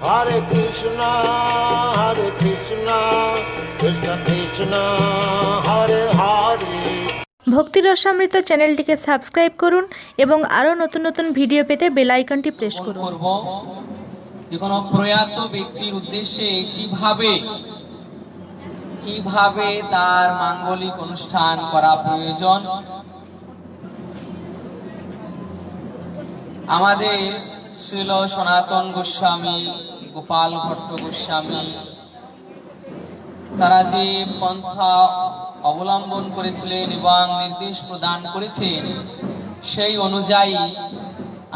Hare Krishna, Krishna Krishna, Hare Hare। ভক্তি রসামৃত চ্যানেলটিকে subscribe করুন এবং আরও নতুন নতুন ভিডিও পেতে বেল আইকনটি প্রেস করুন। যে কোনো প্রয়াত ব্যক্তির উদ্দেশ্যে কিভাবে তার মাঙ্গলিক অনুষ্ঠান করা প্রয়োজন, আমাদের শ্রীল সনাতন গোস্বামী, গোপাল ভট্ট গোস্বামী তারা যে পন্থা অবলম্বন করেছিলেন এবং নির্দেশ প্রদান করেছেন, সেই অনুযায়ী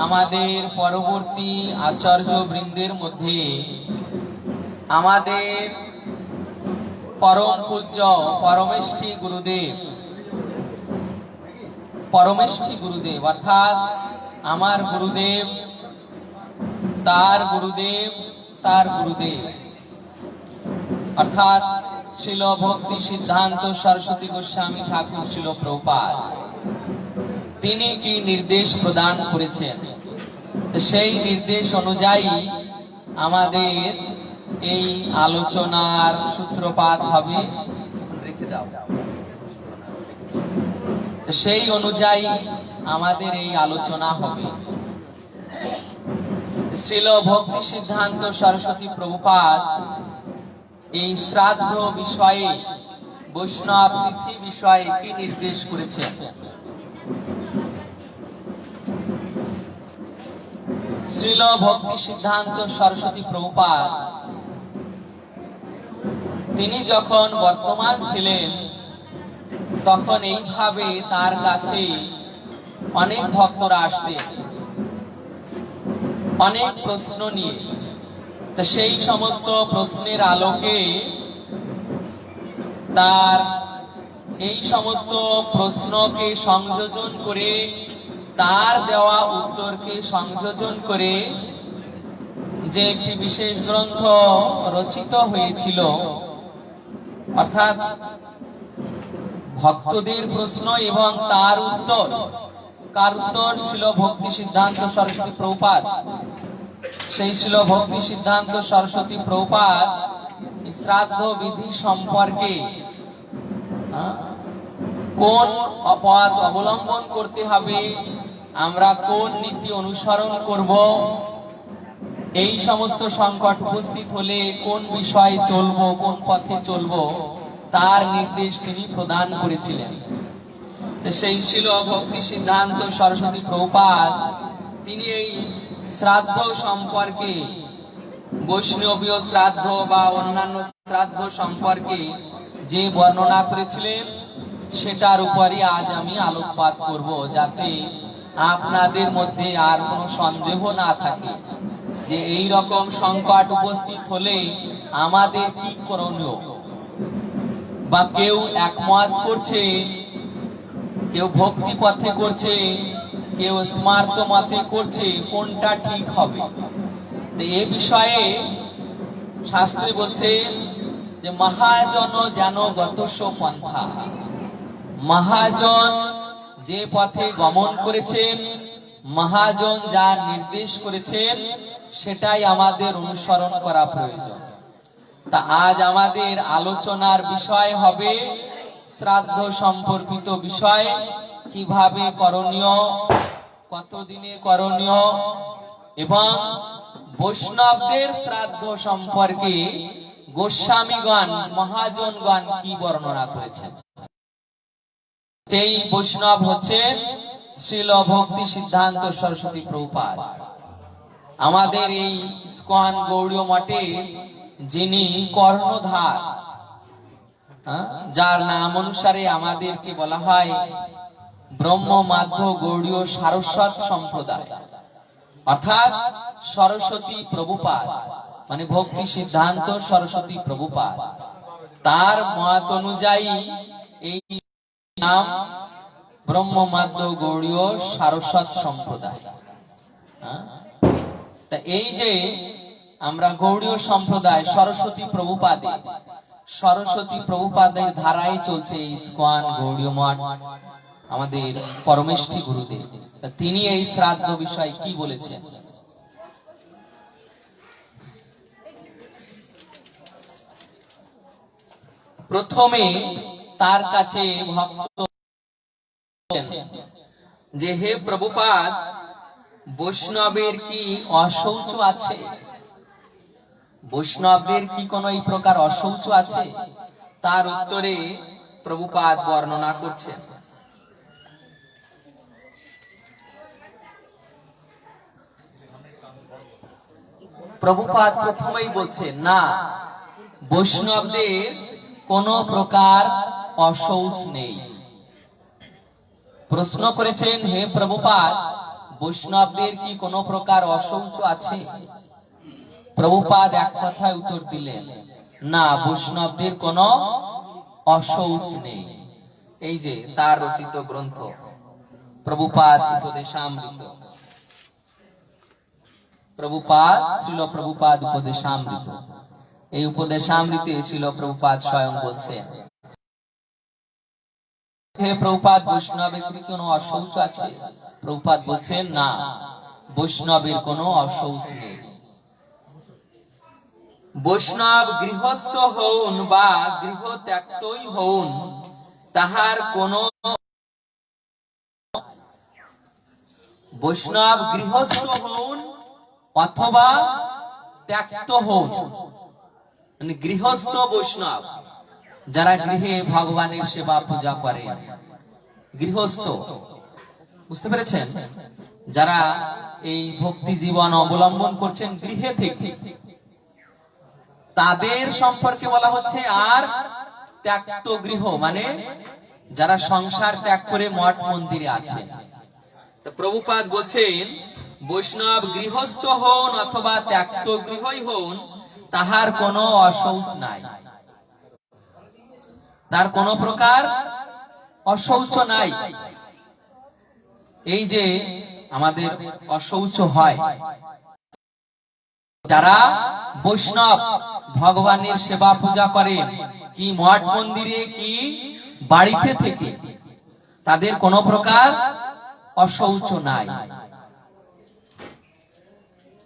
আমাদের পরবর্তী আচার্য বৃন্দের মধ্যে আমাদের পরম পূজ্য পরমেষ্ঠী গুরুদেব অর্থাৎ আমার গুরুদেব, তার গুরুদেব অর্থাৎ শ্রীল ভক্তি সিদ্ধান্ত সরস্বতী গোস্বামী ঠাকুর শ্রীল প্রভুপাদ, তিনি কি নির্দেশ প্রদান করেছেন, সেই নির্দেশ অনুযায়ী আমাদের এই আলোচনার সূত্রপাত হবে। রেখে দাও। সেই অনুযায়ী আমাদের এই আলোচনা হবে। শ্রীল ভক্তি সিদ্ধান্ত সরস্বতী প্রভুপাদ এই শ্রাদ্ধ বিষয়ে, বৈষ্ণব তিথি বিষয়ে কি নির্দেশ করেছেন? শ্রীল ভক্তি সিদ্ধান্ত সরস্বতী প্রভুপাদ তিনি যখন বর্তমান ছিলেন, তখন এইভাবে তার কাছে অনেক ভক্তরা আসতেন অনেক প্রশ্ন নিয়ে। তো সেই সমস্ত প্রশ্নের আলোকে তার এই সমস্ত প্রশ্নকে সংযোজন করে, তার দেওয়া উত্তরকে সংযোজন করে যে একটি বিশেষ গ্রন্থ রচিত হয়েছিল, অর্থাৎ ভক্তদের প্রশ্ন এবং তার উত্তর, কার উত্তর? শ্রীল ভক্তি সিদ্ধান্ত সরস্বতী প্রভুপাদ। সেই শ্রীল ভক্তি সিদ্ধান্ত সরস্বতী প্রভুপাদ শ্রাদ্ধ বিধি সম্পর্কে কোন পথ অবলম্বন করতে হবে, আমরা কোন নীতি অনুসরণ করব, এই সমস্ত সংকট উপস্থিত হলে কোন বিষয়ে চলবো, কোন পথে চলবো, তার নির্দেশ তিনি প্রদান করেছিলেন। সেই শ্রীল ভক্তি সিদ্ধান্ত সরস্বতী প্রভুপাদ তিনি এই শ্রাদ্ধ সম্পর্কে, বৈষ্ণবীয় শ্রাদ্ধ বা অন্যান্য শ্রাদ্ধ সম্পর্কে যে বর্ণনা করেছিলেন, সেটার উপরই আজ আমি আলোকপাত করব, যাতে আপনাদের মধ্যে আর কোনো সন্দেহ না থাকে যে এই রকম সংকট উপস্থিত হলে আমাদের কি করণীয়, বা কেউ একমত করছে, কেউ ভক্তি পথে করছে, কেউ স্মার্ত মতে করছে, কোনটা ঠিক হবে। তো এ বিষয়ে শাস্ত্রে বলছে যে মহাজন যেন গতস্য পন্থা, মহাজন যে পথে গমন করেছেন, মহাজন যার নির্দেশ করেছেন, সেটাই আমাদের অনুসরণ করা প্রয়োজন। তা আজ আমাদের আলোচনার বিষয় হবে শ্রাদ্ধ সম্পর্কিত বিষয়, কিভাবে করণীয়, কতদিনে করণীয়, এবং বৈষ্ণবদের শ্রাদ্ধ সম্পর্কে গোস্বামীগণ, মহাজনগণ কি বর্ণনা করেছেন। সেই বৈষ্ণব হচ্ছেন শ্রীল ভক্তি সিদ্ধান্ত সরস্বতী প্রভুপাদ। আমাদের এই ইস্কন গৌড়ীয় মঠে যিনি কর্ণধার, যার নাম অনুসারে আমাদেরকে বলা হয় ব্রহ্ম মাধ্য গৌড়ীয় সারস্বত সম্প্রদায়, অর্থাৎ সরস্বতী প্রভুপাদ, মানে ভক্তি সিদ্ধান্ত সরস্বতী প্রভুপাদ, তার মত অনুযায়ী এই নাম ব্রহ্ম মাধ্য গৌড়ীয় সারস্বত সম্প্রদায়। তা এই যে আমরা গৌড়ীয় সম্প্রদায়, সরস্বতী প্রভুপাদের ধারায় চলছে ইস্কন গৌড়ীয় মঠ, আমাদের পরমেষ্ঠী গুরুদেব। তিনি এই শ্রাদ্ধ বিষয়ে কি বলেছেন? প্রথমে তার কাছে ভক্ত যে হে প্রভুপাদ, বৈষ্ণবের কি অশৌচ আছে? বৈষ্ণবদের কি কোনো এই প্রকার অশৌচ আছে? তার উত্তরে প্রভুপাদ বর্ণনা করছেন। প্রভুপাদ প্রথমেই বলছেন, না, বৈষ্ণবদের কোনো প্রকার অশৌচ নেই। প্রশ্ন করেছেন, হে প্রভুপাদ, বৈষ্ণবদের কি কোনো প্রকার অশৌচ আছে? প্রভুপাদ এক কথায় উত্তর দিলেন, না, বৈষ্ণবদের কোনো অশৌচ নেই। এই যে তার রচিত গ্রন্থ প্রভুপাদ উপদেশামৃত, শ্রীল প্রভুপাদ উপদেশামৃত। এই উপদেশামৃতে শ্রীল প্রভুপাদ স্বয়ং বলছেন, হে প্রভুপাদ, বৈষ্ণবের কি কোনো অশৌচ আছে? প্রভুপাদ বলছেন, না, বৈষ্ণবের কোনো অশৌচ নেই। বৈষ্ণব গৃহস্থ হউন বা গৃহ ত্যাক্তই হউন, তাহার কোন বৈষ্ণব গৃহস্থ হউন অথবা ত্যাক্ত হউন, মানে গৃহস্থ বৈষ্ণব যারা গৃহে ভগবানের সেবা পূজা করে, গৃহস্থ, বুঝতে পেরেছেন? যারা এই ভক্তি জীবন অবলম্বন করছেন গৃহে থেকে, তাদের সম্পর্কে বলা হচ্ছে। আর ত্যাক্ত গৃহ মানে যারা সংসার ত্যাগ করে মঠ মন্দিরে আছে। তো প্রভুপাদ বলছেন, বৈষ্ণব গৃহস্থ হন অথবা ত্যাক্ত গৃহই হন, তাহার কোনো অশৌচ নাই, তার কোন প্রকার অশৌচ নাই। এই যে আমাদের অশৌচ হয়, যারা বৈষ্ণব ভগবানের সেবা পূজা করেন, কি মঠ মন্দিরে কি বাড়িতে থেকে, তাদের কোন প্রকার অশৌচ নাই।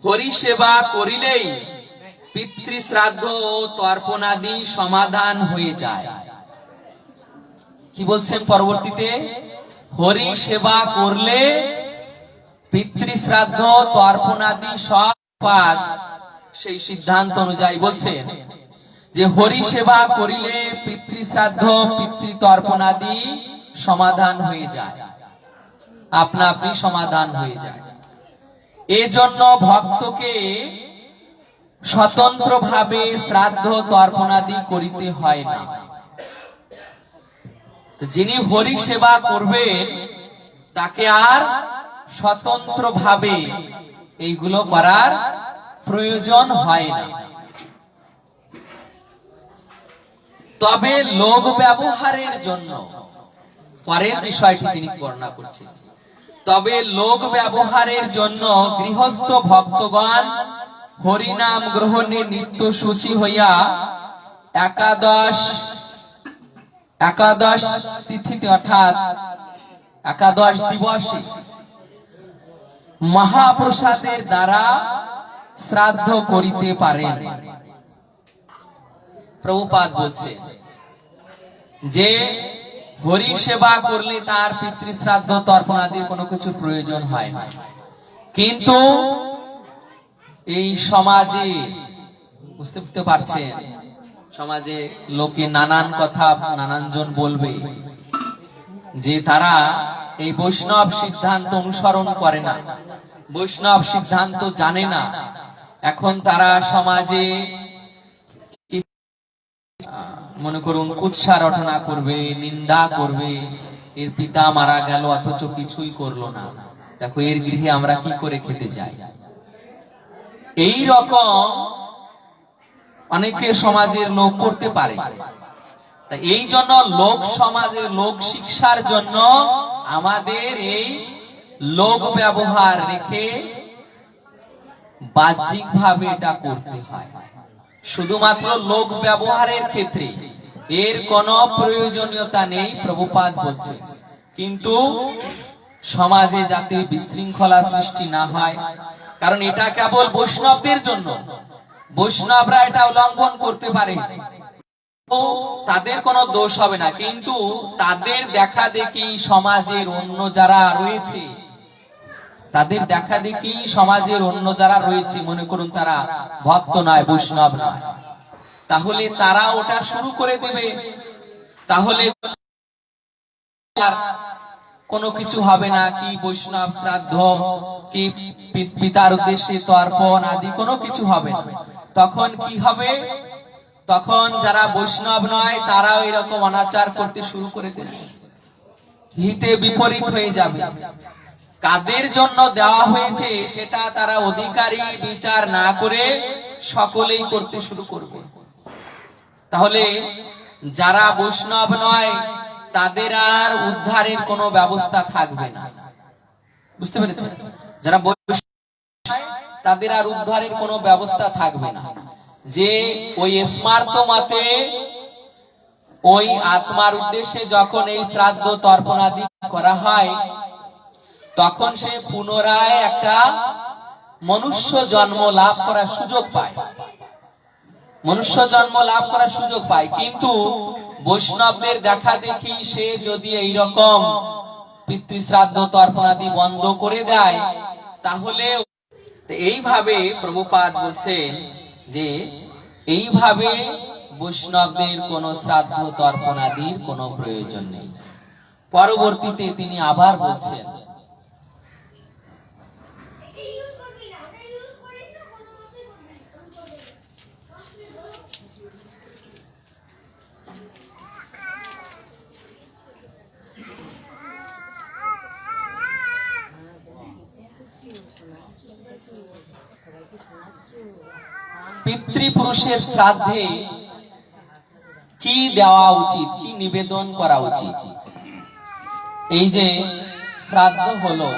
হরি সেবা করিলেই পিতৃ শ্রাদ্ধ ও তর্পণাদি সমাধান হয়ে যায়। কি বলছেন পরবর্তীতে? হরি সেবা করলে পিতৃ শ্রাদ্ধ তর্পণাদি সব পাপ, সেই সিদ্ধান্ত অনুযায়ী বলছেন যে হরি সেবা করিলে পিতৃ শ্রাদ্ধ পিতৃ তর্পণাদি সমাধান হয়ে যায়, আপনা আপনি সমাধান হয়ে যায়। এজন্য ভক্তকে স্বতন্ত্রভাবে শ্রাদ্ধ তর্পণাদি করিতে হয় না। যিনি হরি সেবা করবেন তাকে আর স্বতন্ত্রভাবে এইগুলো করার প্রয়োজন হয় না। তবে লোক ব্যবহারের জন্য, পরের বিষয়টি তিনি বর্ণনা করছেন, তবে লোক ব্যবহারের জন্য গৃহস্থ ভক্তগণ হরিনাম গ্রহণে নিত্য সূচি হইয়া একাদশ তিথিতে অর্থাৎ একাদশ দিবসে মহাপ্রসাদের দ্বারা শ্রাদ্ধ করিতে পারেন। প্রভুপাদ বলছে যে হরি সেবা করলে তার পিতৃ শ্রাদ্ধ তর্পণ আদির কোনো কিছু প্রয়োজন হয় না। কিন্তু এই সমাজে, বুঝতে পারছেন, সমাজে লোকে নানান কথা নানানজন বলবে যে তারা এই বৈষ্ণব সিদ্ধান্ত অনুসরণ করে না, বৈষ্ণব সিদ্ধান্ত জানে না। এখন তারা সমাজে মনে করুন কুৎসা রটনা করবে, নিন্দা করবে, এর পিতা মারা গেল অথচ কিছুই করলো না, দেখো এর গৃহে আমরা কি করে খেতে যাই। এই রকম অনেকে সমাজের লোক করতে পারে। এই জন্য লোক সমাজের লোক শিক্ষার জন্য আমাদের এই লোক ব্যবহার রেখে বাহ্যিক ভাবে এটা করতে হয়। শুধুমাত্র লোক ব্যবহারের ক্ষেত্রে এর কোনো প্রয়োজনীয়তা নেই, প্রভুপাদ বলছেন। কিন্তু সমাজে যাতে বিশৃঙ্খলা সৃষ্টি না হয়, কারণ এটা কেবল বৈষ্ণবদের জন্য, বৈষ্ণবরা এটা উল্লঙ্ঘন করতে পারে। তাদের কোনো দোষ হবে না, কিন্তু তাদের দেখা দেখি সমাজের অন্য যারা রয়েছে, তাদের দেখা দেখি সমাজের অন্য যারা রয়েছে, মনে করুন তারা ভক্ত নয়, বৈষ্ণব নয়, তাহলে তারা ওটা শুরু করে দেবে, তাহলে কোনো কিছু হবে না, কি বৈষ্ণব শ্রাদ্ধ কি পিতার উদ্দেশ্যে তর্পণ আদি কোনো কিছু হবে না। তখন কি হবে, তখন যারা বৈষ্ণব নয় তারাও এরকম অনাচার করতে শুরু করে দেবে, হিতে বিপরীত হয়ে যাবে। কাদের জন্য দেওয়া হয়েছে সেটা তারা অধিকারী বিচার না করে সকলেই করতে শুরু করবে। তাহলে যারা বৈষ্ণব নয় তাদের আর উদ্ধারের কোনো ব্যবস্থা থাকবে না, বুঝতে পেরেছেন? যারা বৈষ্ণব তাদের আর উদ্ধারের কোনো ব্যবস্থা থাকবে না। যে ওই স্মার্ত মতে ওই আত্মার উদ্দেশ্যে যখন এই শ্রাদ্ধ তর্পণ আদি করা হয়, তখন সে পুনরায় একটা মনুষ্য জন্ম লাভ করার সুযোগ পায়, মনুষ্য জন্ম লাভ করার সুযোগ পায়। কিন্তু বৈষ্ণবদের দেখা দেখি সে যদি এইরকম পিতৃশ্রাদ্ধ তর্পণ আদি বন্ধ করে দেয়, তাহলে এইভাবে প্রভুপাদ বলছেন যে এইভাবে বৈষ্ণবদের কোন শ্রাদ্ধ তর্পণ আদির কোনো প্রয়োজন নেই। পরবর্তীতে তিনি আবার বলছেন, পিতৃপুরুষের শ্রাদ্ধে কি দেওয়া উচিত, কি নিবেদন করা উচিত? এই যে শ্রাদ্ধ হলো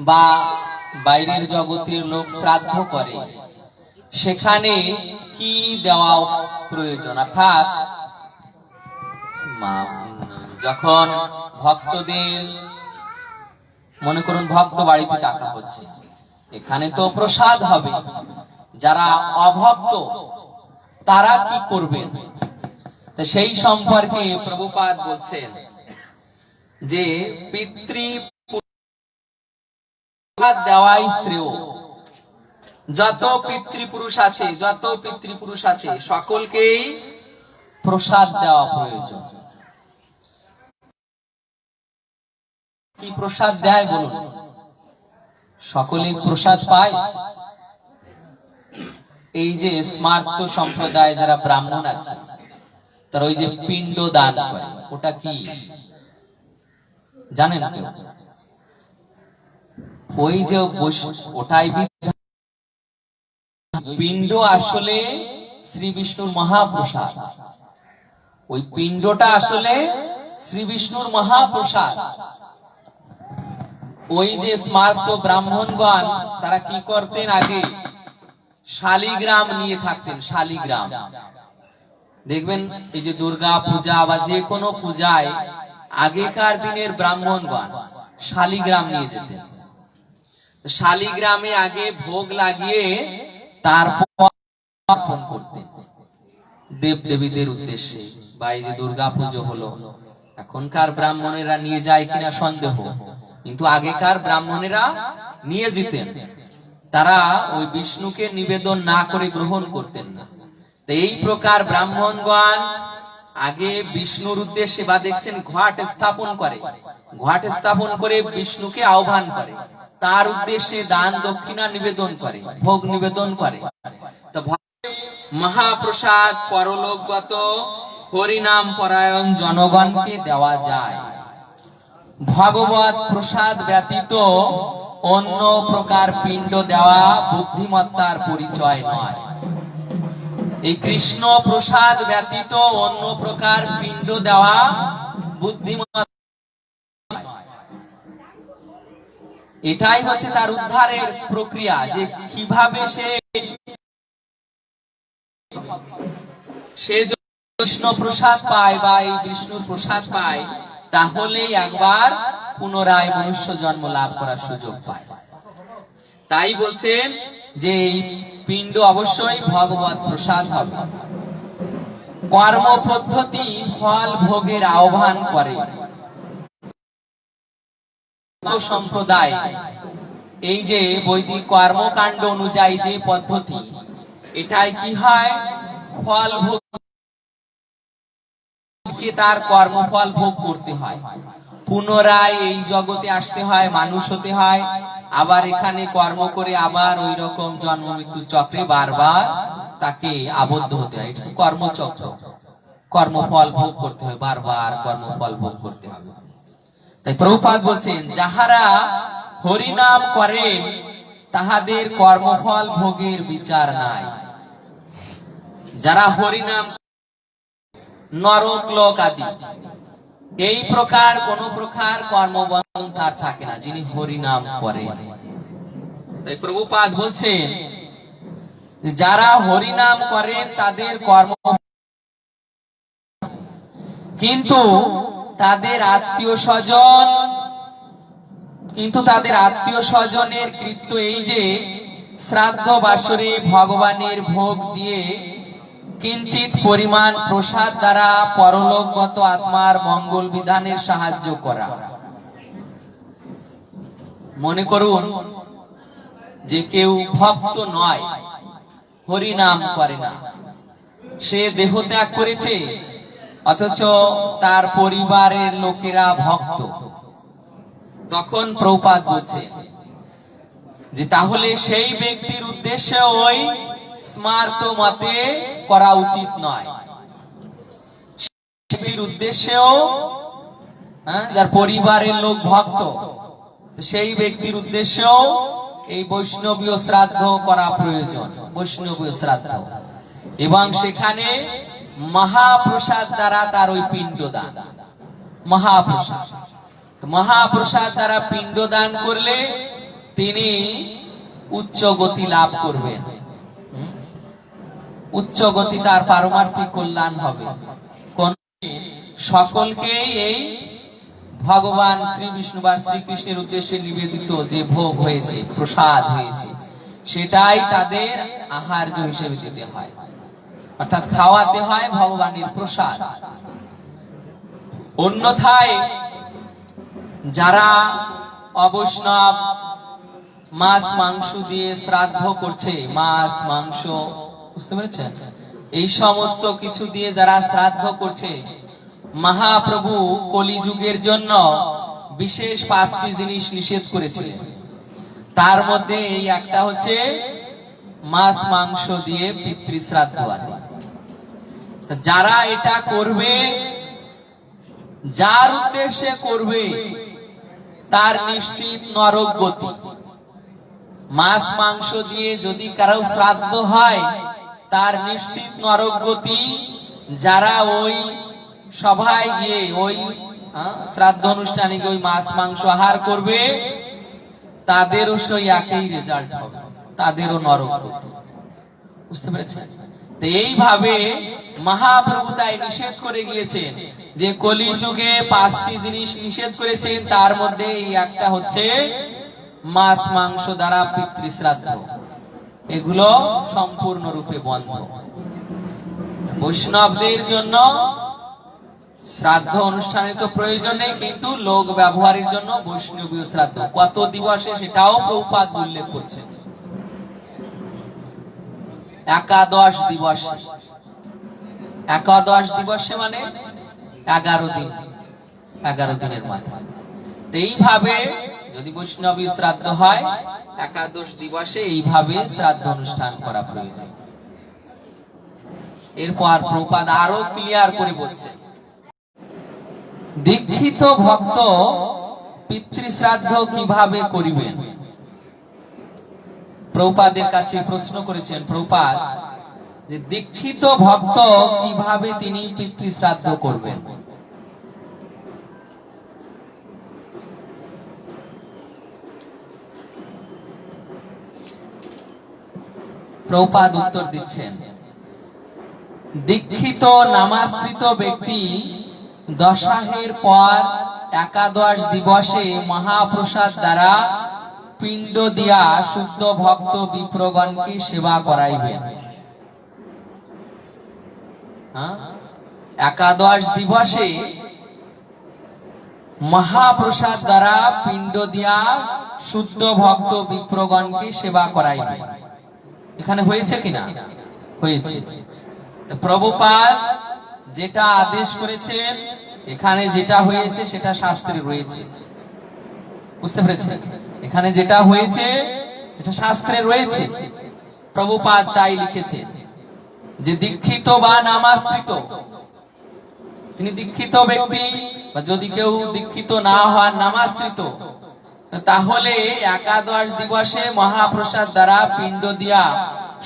বা বাইরের জগতের লোক শ্রাদ্ধ করে, সেখানে কি দেওয়া প্রয়োজন? অর্থাৎ যখন ভক্তদের, মনে করুন ভক্ত বাড়িতে টাকা হচ্ছে, এখানে তো প্রসাদ হবে, যারা অভক্ত তারা কি করবেন? তো সেই সম্পর্কে প্রভুপাদ বলছেন যে পিতৃ দেওয়াই শ্রেয়। যত পিতৃপুরুষ আছে, যত পিতৃপুরুষ আছে সকলকেই প্রসাদ দেওয়া প্রয়োজন। কি প্রসাদ দেয় বলুন? সকলে প্রসাদ পায়? এই যে স্মার্ত সম্প্রদায় যারা ব্রাহ্মণ আছে, তারা ওই যে পিণ্ড দান করে, ওটা কি জানেন কেউ? ওই যে ওটাই পিণ্ড আসলে শ্রী বিষ্ণুর মহাপ্রসাদ। ওই পিণ্ডটা আসলে শ্রী বিষ্ণুর মহাপ্রসাদ। ওই যে স্মার্ত ব্রাহ্মণগণ তারা কি করতেন? আগে শালিগ্রাম নিয়ে থাকতেন। শালিগ্রাম দেখবেন, এই যে দুর্গা পূজা বা যে কোনো পূজায় আগেকার দিনের ব্রাহ্মণগণ শালিগ্রাম নিয়ে যেতেন। শালিগ্রামে আগে ভোগ লাগিয়ে তারপর অর্পণ করতেন দেব দেবীদের উদ্দেশ্যে। বা এই যে দুর্গা পুজো হলো, এখনকার ব্রাহ্মণেরা নিয়ে যায় কিনা সন্দেহ, কিন্তু আগেকার ব্রাহ্মণেরা নিয়ে যেতেন। তারা ওই বিষ্ণুকে নিবেদন না করে গ্রহণ করতেন না। তো এই প্রকার ব্রাহ্মণগণ আগে বিষ্ণুর উদ্দেশ্যে বা দেখছেন ঘাট স্থাপন করে, ঘাট স্থাপন করে বিষ্ণুকে আহ্বান করে, তার উদ্দেশ্যে দান দক্ষিণা নিবেদন করে, ভোগ নিবেদন করে। তো মহাপ্রসাদ পরলোকগত হরিনাম পরায়ণ জনগণকে দেওয়া যায়। ভগবত প্রসাদ ব্যতীত অন্য প্রকার পিণ্ড দেওয়া বুদ্ধিমত্তার পরিচয় নয়। এই কৃষ্ণ প্রসাদ ব্যতীত অন্য প্রকার পিণ্ড দেওয়া বুদ্ধিমত্তা। এটাই হচ্ছে তার উদ্ধারের প্রক্রিয়া, যে কিভাবে সে কৃষ্ণ প্রসাদ পায় বা এই বিষ্ণুর প্রসাদ পায়, তাহলেই একবার পুনরায় মনুষ্য জন্ম লাভ করার সুযোগ পায়। তাই বলছেন যে এই পিণ্ড অবশ্যই ভগবত প্রসাদ হবে। কর্ম পদ্ধতি ফল ভোগের আহ্বান করে। সম্প্রদায় এই যে বৈদিক কর্মকাণ্ড অনুযায়ী যে পদ্ধতি, এটাই কি হয়, ফল ভোগ, তার কর্মফল ভোগ করতে হয়, পুনরায় এই জগতে আসতে হয়, মানুষ হতে হয়, আবার এখানে কর্ম করে আবার ওই রকম জন্ম মৃত্যু চক্রে বারবার তাকে আবদ্ধ হতে হয়। কর্মচক্র, কর্মফল ভোগ করতে হয়, বারবার কর্মফল ভোগ করতে হবে। তাই প্রভুপাদ বলছেন, যাহারা হরিনাম করেন তাহাদের কর্মফল ভোগের বিচার নাই। যারা হরিনাম, নরক লোক আদি এই প্রকার কোন প্রকার কর্মবন্ধন তার থাকে না, যিনি হরিনাম করেন। তাই প্রভুপাদ বলছেন, যারা হরিনাম করেন তাদের কর্ম, কিন্তু তাদের আত্মীয় স্বজনের কৃত্য এই যে শ্রাদ্ধ বাসরে ভগবানের ভোগ দিয়ে কিঞ্চিত পরিমাণ প্রসাদ দ্বারা পরলোকগত আত্মার মঙ্গল বিধানের সাহায্য করা। মনে করুন যে কেউ ভক্ত নয়, হরিনাম করে না, সে দেহ ত্যাগ করেছে, অথচ তার পরিবারের লোকেরা ভক্ত। তখন প্রভুপাদ বলছে যে তাহলে সেই ব্যক্তির উদ্দেশ্যে ওই স্মার্ত মতে করা উচিত নয়। ব্যক্তির উদ্দেশ্যেও, যার পরিবারের লোক ভক্ত, সেই ব্যক্তির উদ্দেশ্যেও এই বৈষ্ণবীয় শ্রাদ্ধ করা প্রয়োজন, বৈষ্ণবীয় শ্রাদ্ধ, এবং সেখানে মহাপ্রসাদ দ্বারা তার ওই পিণ্ডদান, মহাপ্রসাদ দ্বারা পিণ্ডদান করলে তিনি উচ্চ গতি লাভ করবেন, উচ্চ গতি, তার পারমার্থিক কল্যাণ হবে। সকলকে এই ভগবান শ্রী বিষ্ণু বা শ্রীকৃষ্ণের উদ্দেশ্যে নিবেদিত যে ভোগ হয়েছে, প্রসাদ হয়েছে, সেটাই তাদের আহার্য হিসেবে দিতে হয়, অর্থাৎ খাওয়াতে হয় ভগবানের প্রসাদ। অন্যথায় যারা অবৈষ্ণব মাছ মাংস দিয়ে শ্রাদ্ধ করছে, মাছ মাংস, বুঝতে পেরেছেন, এই সমস্ত কিছু দিয়ে যারা শ্রাদ্ধ করছে, মহাপ্রভু কলিযুগের জন্য বিশেষ 5টি জিনিস নিষেধ করেছিলেন। তার মধ্যে এই একটা হচ্ছে মাছ মাংস দিয়ে পিতৃ শ্রাদ্ধ আদি। যারা এটা করবে, যার উদ্দেশ্যে করবে, তার নিশ্চিত নরক গতি। মাছ মাংস দিয়ে যদি কারো শ্রাদ্ধ হয়, তার নিশ্চিত নরক গতি। যারা ওই সভায় গিয়ে, ওই শ্রাদ্ধ অনুষ্ঠানে গিয়ে ওই মাছ মাংস আহার করবে, তাদেরও সেই একই রেজাল্ট হবে, তাদেরও নরক গতি। বুঝতে পেরেছেন? তো এইভাবে মহাপ্রভু তাই নিষেধ করে গিয়েছেন যে কলিযুগে 5টি জিনিস নিষেধ করেছেন, তার মধ্যে এই একটা হচ্ছে মাছ মাংস দ্বারা পিতৃ শ্রাদ্ধ। এগুলো সম্পূর্ণরূপে বন্ধ। বৈষ্ণবদের জন্য শ্রাদ্ধ অনুষ্ঠানের তো প্রয়োজন নেই, কিন্তু লোক ব্যবহারের জন্য বৈষ্ণবীয় শ্রাদ্ধ কত দিবসে সেটাও প্রভুপাদ উল্লেখ করছেন। একাদশ দিবসে, একাদশ দিবসে মানে 11 দিন, 11 দিনের মাথায়। এইভাবে যদি বৈষ্ণবী শ্রাদ্ধ হয়, একাদশ দিবসে এইভাবে শ্রাদ্ধ অনুষ্ঠান করা প্রয়োজন। এরপর প্রভুপাদ আরো ক্লিয়ার করে বলছে, দীক্ষিত ভক্ত পিতৃ শ্রাদ্ধ কিভাবে করিবেন। প্রভুপাদের কাছে প্রশ্ন করেছেন প্রভুপাদ যে দীক্ষিত ভক্ত কিভাবে তিনি পিতৃ শ্রাদ্ধ করবেন। প্রভুপাদ উত্তর দিচ্ছেন, দীক্ষিত নামাশ্রিত ব্যক্তি দশাহের পর একাদশ দিবসে মহাপ্রসাদ দ্বারা পিণ্ড দিয়া শুদ্ধ ভক্ত বিপ্রগণকে সেবা করাইবেন। একাদশ দিবসে মহাপ্রসাদ দ্বারা পিণ্ড দিয়া শুদ্ধ ভক্ত বিপ্রগণকে সেবা করাইবে। এখানে হয়েছে কিনা? হয়েছে। প্রভুপাদ যেটা আদেশ করেছেন, এখানে যেটা হয়েছে সেটা শাস্ত্রে রয়েছে। বুঝতে পেরেছেন? এখানে যেটা হয়েছে এটা শাস্ত্রে রয়েছে। প্রভুপাদ তাই লিখেছে যে দীক্ষিত বা নামাশ্রিত, তিনি দীক্ষিত ব্যক্তি বা যদি কেউ দীক্ষিত না হন, নামাশ্রিত, তাহলে একাদশ দিবসে মহাপ্রসাদ দ্বারা পিণ্ড দিয়া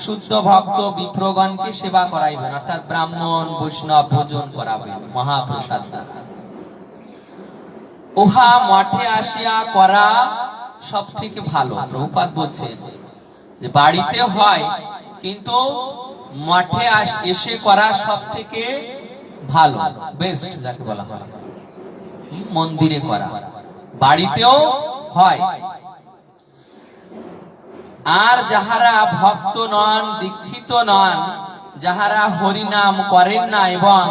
শুদ্ধ ভক্ত বিপ্রগণকে সেবা করাইবেন, অর্থাৎ ব্রাহ্মণ বৈষ্ণব ভোজন করাবেন মহাপ্রসাদ দ্বারা। উহা মঠে আসিয়া করা সব থেকে ভালো। প্রভুপাদ বলছেন যে বাড়িতে হয়, কিন্তু মঠে এসে করা সব থেকে ভালো, বেস্ট যাকে বলা হয়। মন্দিরে করা, বাড়িতেও হয়। আর যাহারা ভক্ত নন, দীক্ষিত নন, যাহারা হরিনাম করেন না এবং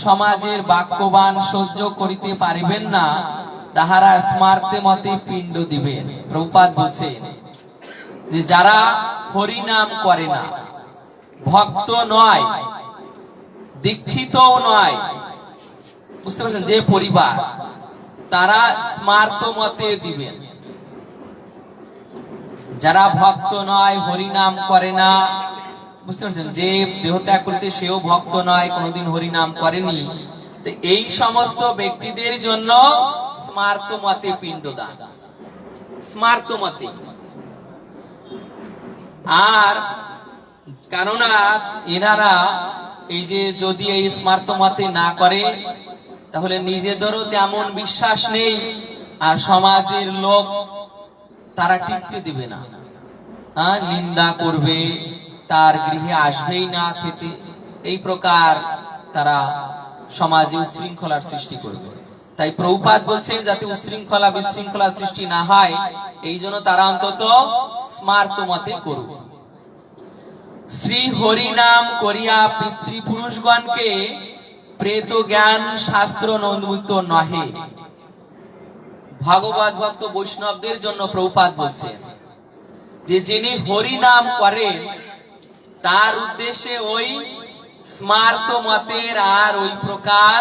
সমাজের বাক্যবান সহ্য করিতে পারিবেন না, তাহারা স্মার্তে মতে পিণ্ড দিবেন। প্রভুপাদ বলছেন যে যারা হরিনাম করে না, ভক্ত নয়, দীক্ষিতও নয়, বুঝতে পারছেন, যে পরিবার, তারা স্মার্ত মতে দিবেন। যারা ভক্ত নয়, হরিনাম করে না, বুঝতে পারছেন, যে দেহত্যাগ করেছে সেও ভক্ত নয়, কোনোদিন হরিনাম করেনি, তো এই সমস্ত ব্যক্তিদের জন্য স্মার্ত মতে পিণ্ডদান, স্মার্ত মতে। আর কেননা এনারা এই যে যদি এই স্মার্ত মতে না করে, তাহলে নিজেদেরও তেমন বিশ্বাস নেই, আর সমাজের লোক তারা টিকতে দিবে না, নিন্দা করবে, তার গৃহে আসবেই না খেতে, এই প্রকার তারা সমাজে উশৃঙ্খলার সৃষ্টি করবে। তাই প্রভুপাদ বলছেন যাতে উশৃঙ্খলা বিশৃঙ্খলা সৃষ্টি না হয়, এই জন্য তারা অন্তত স্মার্ত মতে করুক। শ্রী হরি নাম করিয়া পিতৃপুরুষগণকে প্রেত জ্ঞান শাস্ত্র অনুমিত নহে। ভাগবত ভক্ত বৈষ্ণবদের জন্য প্রভুপাদ বলছেন যে যিনি হরি নাম করেন তার উদ্দেশ্যে ওই স্মার্ত মতের আর ওই প্রকার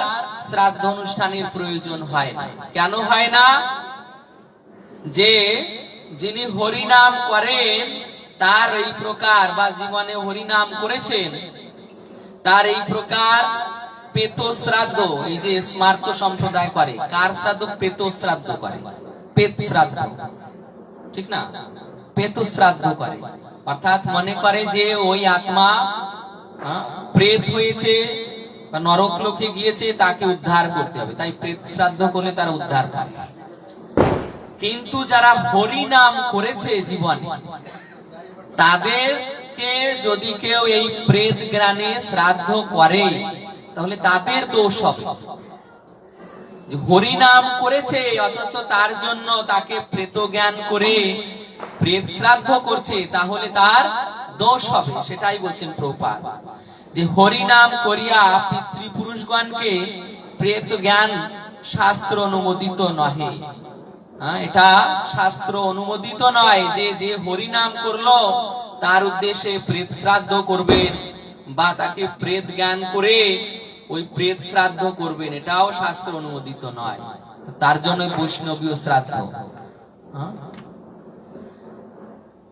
শ্রাদ্ধ অনুষ্ঠানের প্রয়োজন হয় না। কেন হয় না? যে যিনি হরি নাম করেন তার এই প্রকার বা জীবনে হরি নাম করেছেন, তার এই প্রকার পেত শ্রাদ্ধ, এই যে স্মার্ত সম্প্রদায় করে, কার শ্রাদ্ধ? পেত শ্রাদ্ধ করে, পেত শ্রাদ্ধ, ঠিক না? পেত শ্রাদ্ধ করে, অর্থাৎ মনে করে যে ওই আত্মা প্রেত হয়েছে বা নরক লোকে গিয়েছে, তাকে উদ্ধার করতে হবে, তাই প্রেত শ্রাদ্ধ করলে তারা উদ্ধার পায়। কিন্তু যারা হরি নাম করেছে জীবনে, তাদেরকে যদি কেউ এই প্রেত জ্ঞানে শ্রাদ্ধ করে, তাহলে তাদের দোষ হবে। যে হরি নাম করেছে অথচ তার জন্য তাকে প্রেত জ্ঞান করে প্রেত শ্রাদ্ধ করছে, তাহলে তার দোষ হবে। সেটাই বলছেন প্রভুপাদ, যে হরি নাম করিয়া পিতৃপুরুষগণকে প্রেত জ্ঞান শাস্ত্র অনুমোদিত নহে। এটা শাস্ত্র অনুমোদিত নয় যে যে হরি নাম করলো তার উদ্দেশ্যে প্রেত শ্রাদ্ধ করবেন বা তাকে প্রেত জ্ঞান করে ওই প্রেত শ্রাদ্ধ করবেন, এটাও শাস্ত্র অনুমোদিত নয়। তার জন্য বৈষ্ণবীয় শ্রাদ্ধ।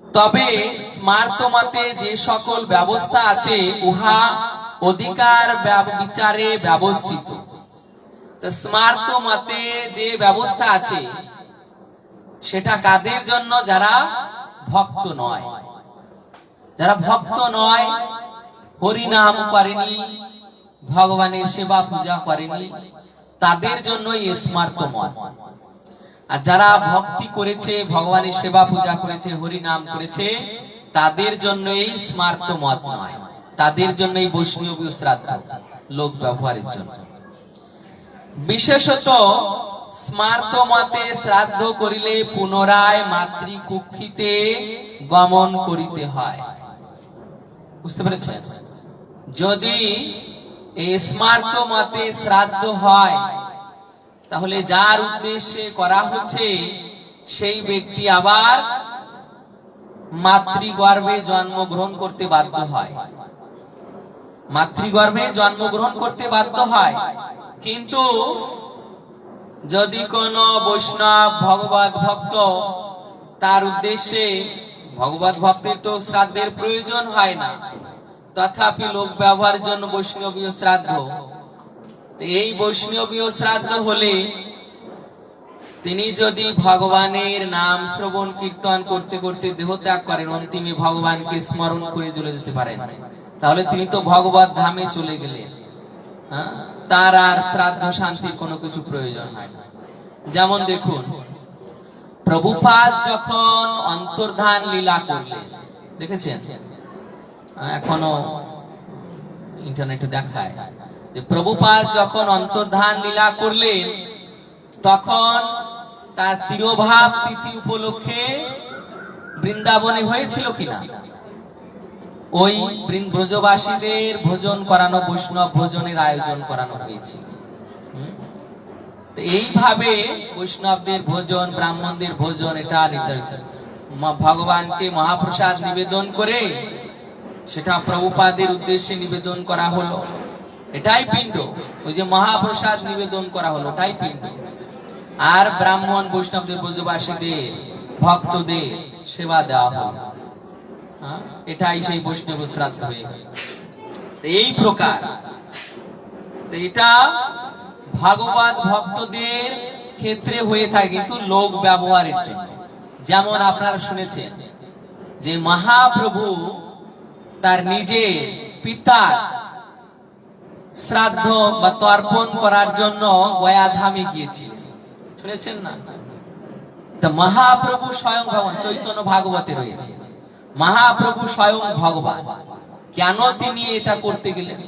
তবে স্মার্ত মতে যে সকল ব্যবস্থা আছে উহা অধিকার বিচারে ব্যবস্থিত। স্মার্ত মতে যে ব্যবস্থা আছে সেটা কাদের জন্য? যারা ভক্ত নয়, যারা ভক্ত নয়, হরি নাম করেনি, ভগবানের সেবা পূজা করেনি, তাদের জন্য এই স্মার্ত মত। আর যারা ভক্তি করেছে, ভগবানের সেবা পূজা করেছে, হরি নাম করেছে, তাদের জন্য এই স্মার্ত মত নয়, তাদের জন্য এই বৈষ্ণবীয় শ্রাদ্ধ, লোক ব্যবহারের জন্য। বিশেষত স্মার্ত মতে শ্রাদ্ধ করিলে পুনরায় মাতৃকুক্ষিতে গমন করিতে হয়। বুঝতে পেরেছেন? যদি এই স্মার্ত মতে শ্রাদ্ধ হয়, তাহলে যার উদ্দেশ্যে করা হচ্ছে সেই ব্যক্তি আবার মাতৃগর্ভে জন্মগ্রহণ করতে বাধ্য হয়, মাতৃগর্ভে জন্মগ্রহণ করতে বাধ্য হয়। কিন্তু যদি কোন বৈষ্ণব ভগবত ভক্ত তার উদ্দেশ্যে, ভগবত ভক্তের তো শ্রাদ্ধের প্রয়োজন হয় না, তথাপি লোক ব্যবহারের জন্য বৈষ্ণবীয় শ্রাদ্ধ, এই বৈষ্ণবীয় শ্রাদ্ধ হলে তিনি যদি ভগবানের নাম শ্রবণ কীর্তন করতে করতে দেহত্যাগ করেন, অন্তিমে ভগবানকে স্মরণ করে চলে যেতে পারেন, তাহলে তিনি তো ভগবত ধামে চলে গেলেন। তার আর শ্রাদ্ধ শান্তির কোনো কিছু প্রয়োজন হয় না। যেমন দেখুন, প্রভুপাদ যখন অন্তর্ধান লীলা করলেন, দেখেছেন, এখনো ইন্টারনেটে দেখায় যে প্রভুপাদ যখন অন্তর্ধান লীলা করলেন, তখন তার তিরোভাব তিথি উপলক্ষে বৃন্দাবনে হয়েছিল কিনা? ওই ব্রজবাসীদের ভোজন করানো, বৈষ্ণব ভোজনের আয়োজন করানো হয়েছিল। এইভাবে বৈষ্ণবদের ভোজন, ব্রাহ্মণদের ভোজন, এটা নির্ধারিত। ভগবানকে মহাপ্রসাদ নিবেদন করে সেটা প্রভুপাদের উদ্দেশ্যে নিবেদন করা হলো, এটাই পিণ্ড। ওই যে মহাপ্রসাদ নিবেদন করা হলো, এটাই পিণ্ড। আর ব্রাহ্মণ বৈষ্ণবদের, ব্রজবাসীদের, ভক্তদের সেবা দেওয়া হলো, এটাই সেই বৈষ্ণব শ্রাদ্ধ হয়ে গেল। এই প্রকার এটা ভাগবত ভক্তদের ক্ষেত্রে হয়ে থাকে, কিন্তু লোক ব্যবহারের জন্য। যেমন আপনারা শুনেছেন যে মহাপ্রভু তার নিজের পিতার শ্রাদ্ধ বা তর্পণ করার জন্য গয়া ধামে গিয়েছিলেন, শুনেছেন না? তা মহাপ্রভু স্বয়ং ভগবান, চৈতন্য ভাগবতে রয়েছে, মহাপ্রভু স্বয়ং ভগবান, কেন তিনি এটা করতে গেলেন?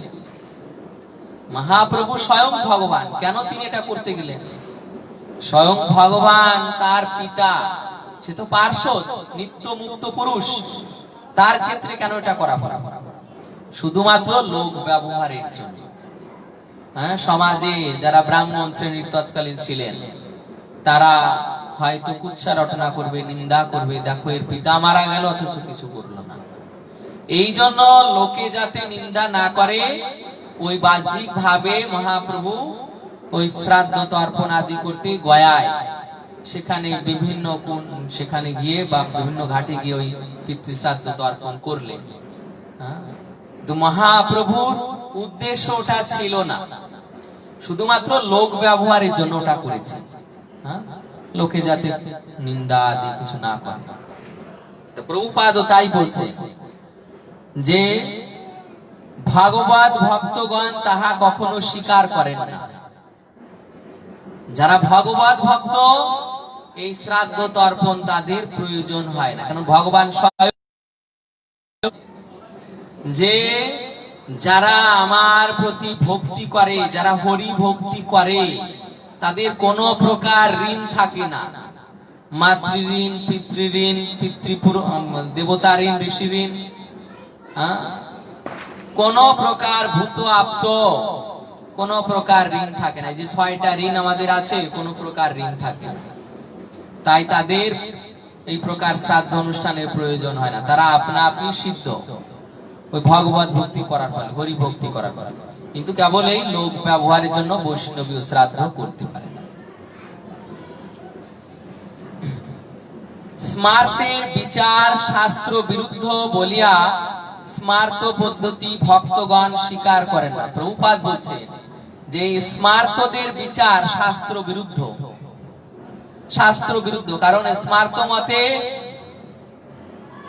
মহাপ্রভু স্বয়ং ভগবান, কেন তিনি এটা করতে গেলেন? স্বয়ং ভগবান তার পিতা, সে তো পার্শ্বদ, নিত্য মুক্ত পুরুষ, তার ক্ষেত্রে কেন এটা করা? শুধুমাত্র লোক ব্যবহারের জন্য। সমাজে যারা ব্রাহ্মণ শ্রেণীর তৎকালীন ছিলেন, তারা হয়তো কুৎসা রটনা করবে, নিন্দা করবে, দেখো এর পিতা মারা গেল অথচ কিছু করলো না। এই জন্য লোকে যাতে নিন্দা না করে, ওই বাহ্যিক ভাবে মহাপ্রভু ওই শ্রাদ্ধ তর্পণ আদি করতে গয়ায়, সেখানে গিয়ে বা বিভিন্ন ঘাটে গিয়ে ওই পিতৃ শ্রাদ্ধ তর্পণ করলেন। তো মহাপ্রভুর উদ্দেশ্য ওটা ছিল না, শুধুমাত্র লোক ব্যবহারের জন্য ওটা করেছে, লোকে যাতে নিন্দা আদি কিছু না করে। তো প্রভুপাদও তাই বলছে যে ভাগবত ভক্তগণ তাহা কখনো স্বীকার করেন না। যারা ভাগবত ভক্ত, এই শ্রাদ্ধ তর্পণ তাদের প্রয়োজন হয় না, কারণ ভগবান স্বয়ং যে যারা আমার প্রতি ভক্তি করে, যারা হরি ভক্তি করে, তাদের কোনো প্রকার ঋণ থাকে না। মাতৃঋণ, পিতৃঋণ, দেবতা ঋণ, ঋষি ঋণ, কোন প্রকার ভূত আপ্ত কোন প্রকার ঋণ থাকে না। যে 6টা ঋণ আমাদের আছে, কোন প্রকার ঋণ থাকে না। তাই তাদের এই প্রকার শ্রাদ্ধ অনুষ্ঠানের প্রয়োজন হয় না, তারা আপনা আপনি সিদ্ধ ওই ভগবত ভক্তি করার ফলে, হরি ভক্তি করার ফলে। কিন্তু কেবল এই লোক ব্যবহারের জন্য বৈষ্ণবীয় শ্রাদ্ধ করতে পারে না। স্মার্তের বিচার শাস্ত্র বিরুদ্ধ বলিয়া স্মার্ত পদ্ধতি ভক্তগণ স্বীকার করেন না। প্রভুপাদ বলছে যে স্মার্তদের বিচার শাস্ত্র বিরুদ্ধ, শাস্ত্র বিরুদ্ধ। কারণ স্মার্ত মতে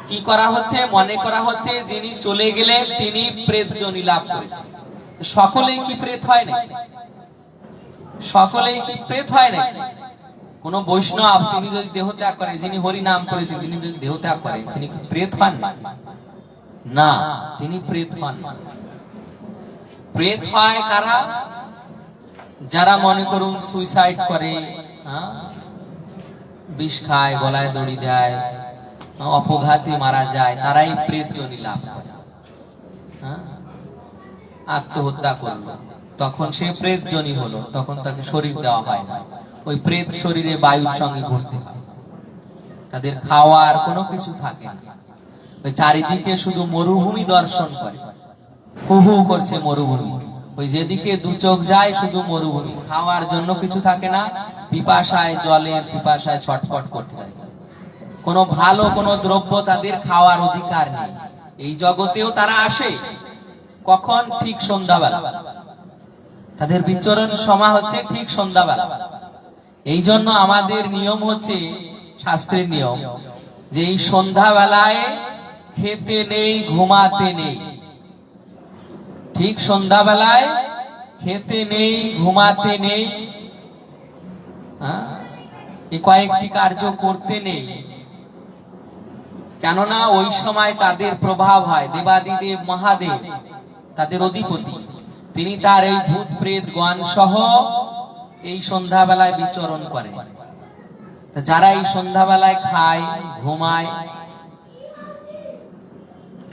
কি করা হচ্ছে? মনে করা হচ্ছে যিনি চলে গেলেন তিনি প্রেত যোনি লাভ করেছেন। সকলেই কি প্রেত হয় নাকি? সকলেই কি প্রেত হয় নাকি? কোন বৈষ্ণব তিনি যদি দেহত্যাগ করেন, যিনি হরি নাম করেছেন, তিনি যদি দেহত্যাগ করেন, তিনি কি প্রেত হন না? তিনি প্রেত হন না। প্রেত হয় কারা? যারা মনে করুন সুইসাইড করে, বিষ খায়, গলায় দড়ি দেয়, অপঘাতে মারা যায়, তারাই প্রেত যোনি লাভ করে। আত্মহত্যা করলো, তখন সে প্রেত জনি হলো, তখন তাকে শরীর দেওয়া হয় না, ওই প্রেত শরীরে বায়ুর সঙ্গে ঘুরতে হয়। তাদের খাওয়ার কোনো কিছু থাকে না, ওই চারিদিকে শুধু মরুভূমি দর্শন করে, হু হু করছে মরুভূমি, ওই যেদিকে দু চোখ যায় শুধু মরুভূমি, খাওয়ার জন্য কিছু থাকে না, পিপাসায় জলের পিপাসায় ছটফট করতে থাকে। কোনো ভালো কোনো দ্রব্য তাদের খাওয়ার অধিকার নেই। এই জগতেও তারা আসে কখন? ঠিক সন্ধ্যাবেলা। তাদের বিচরণ সময় হচ্ছে ঠিক সন্ধ্যাবেলা। এই জন্য আমাদের নিয়ম হচ্ছে, শাস্ত্রের নিয়ম, যে এই সন্ধ্যাবেলায় খেতে নেই, ঘুমাতে নেই। ঠিক সন্ধ্যাবেলায় খেতে নেই, ঘুমাতে নেই, এই কয়েকটি কার্য করতে নেই। কেননা ওই সময় তাদের প্রভাব হয়, দেবাদিদেব মহাদেব তাদের অধিপতি, তিনি তার এই ভূত প্রেত গণ সহ এই সন্ধ্যাবেলায় বিচরণ করে। যারা এই সন্ধ্যাবেলায় খায়, ঘুমায়,